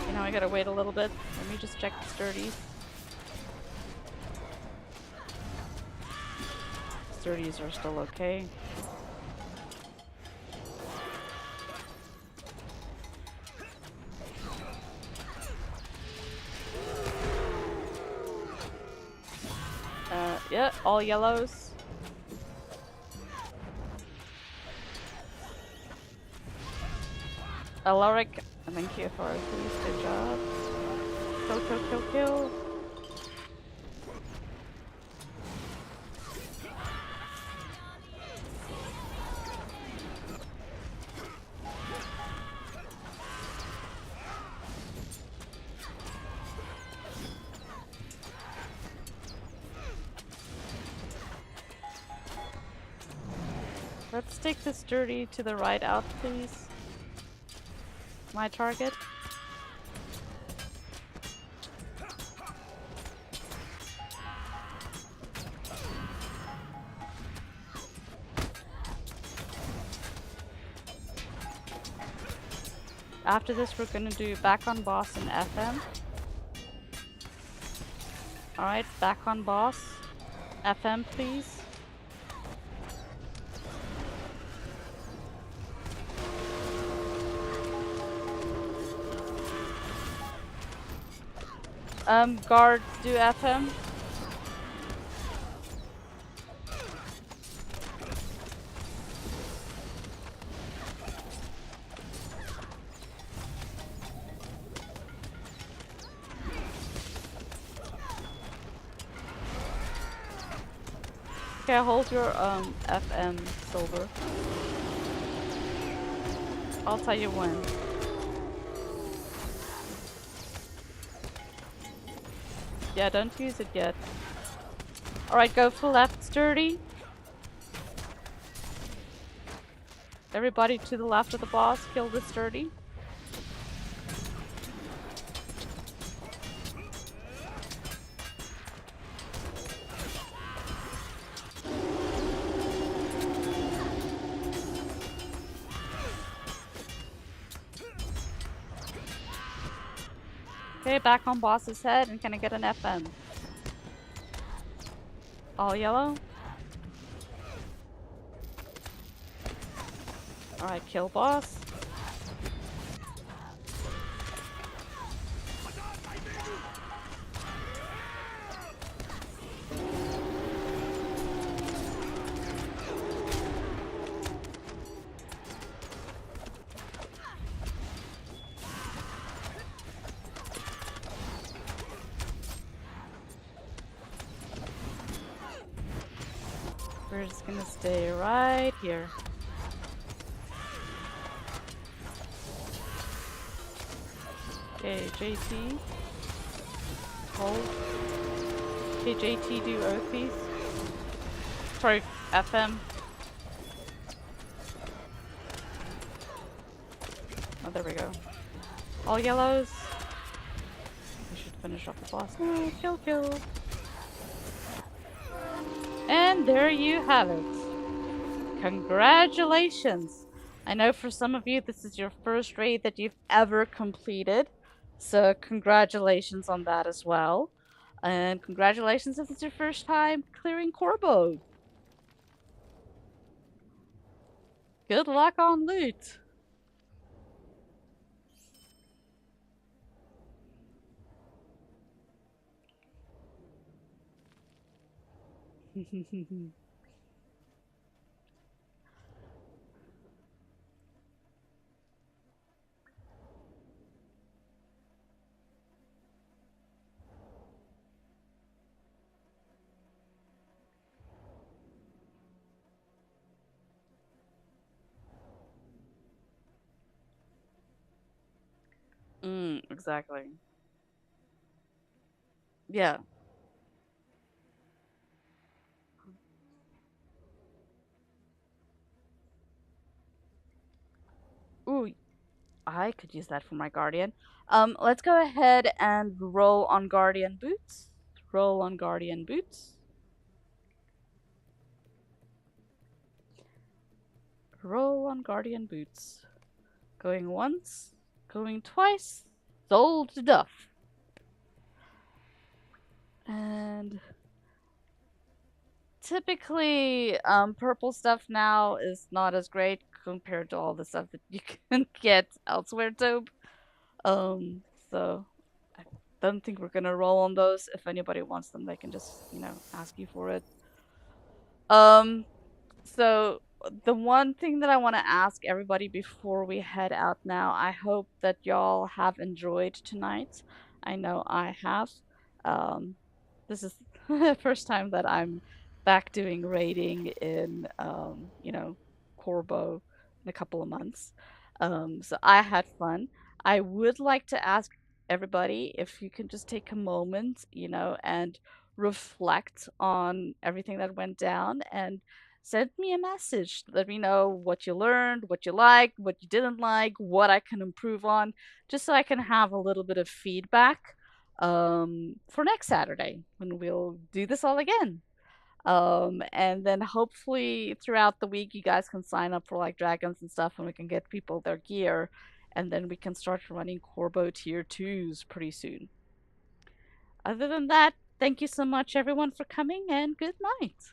Okay, now I gotta wait a little bit. Let me just check the sturdies. Sturdies are still okay. Yeah, all yellows. Alaric, thank you for please, good job. Kill, kill, kill, kill. Let's take the sturdy to the right out, please. My target. After this, we're gonna do back on boss and FM. Alright, back on boss. FM, please. Guards do FM. Okay, hold your FM, Silver. I'll tell you when. Yeah, don't use it yet. Alright, go for left sturdy. Everybody to the left of the boss, kill the sturdy. Okay, back on boss's head and can I get an FM? All yellow. Alright, kill boss. We're just gonna stay right here. Okay, JT. Hold. Okay, JT, do O, please. Sorry, FM. Oh, there we go. All yellows. We should finish off the boss now. Kill, kill. And there you have it. Congratulations! I know for some of you this is your first raid that you've ever completed. So congratulations on that as well. And congratulations if it's your first time clearing Corbo. Good luck on loot. Exactly. Yeah. Ooh, I could use that for my guardian. Let's go ahead and roll on guardian boots. Roll on guardian boots. Roll on guardian boots. Going once, going twice. Sold to Duff. And typically, purple stuff now is not as great compared to all the stuff that you can get elsewhere, Tobe. Um, so I don't think we're gonna roll on those. If anybody wants them, they can just, ask you for it. Um, so the one thing that I want to ask everybody before we head out now, I hope that y'all have enjoyed tonight. I know I have. Um, this is the first time that I'm back doing raiding in, Corbo in a couple of months. So I had fun. I would like to ask everybody if you can just take a moment, and reflect on everything that went down and send me a message. Let me know what you learned, what you liked, what you didn't like, what I can improve on, just so I can have a little bit of feedback for next Saturday when we'll do this all again. And then hopefully throughout the week, you guys can sign up for like dragons and stuff, and we can get people their gear, and then we can start running Corbo tier 2s pretty soon. Other than that, thank you so much, everyone, for coming, and good night.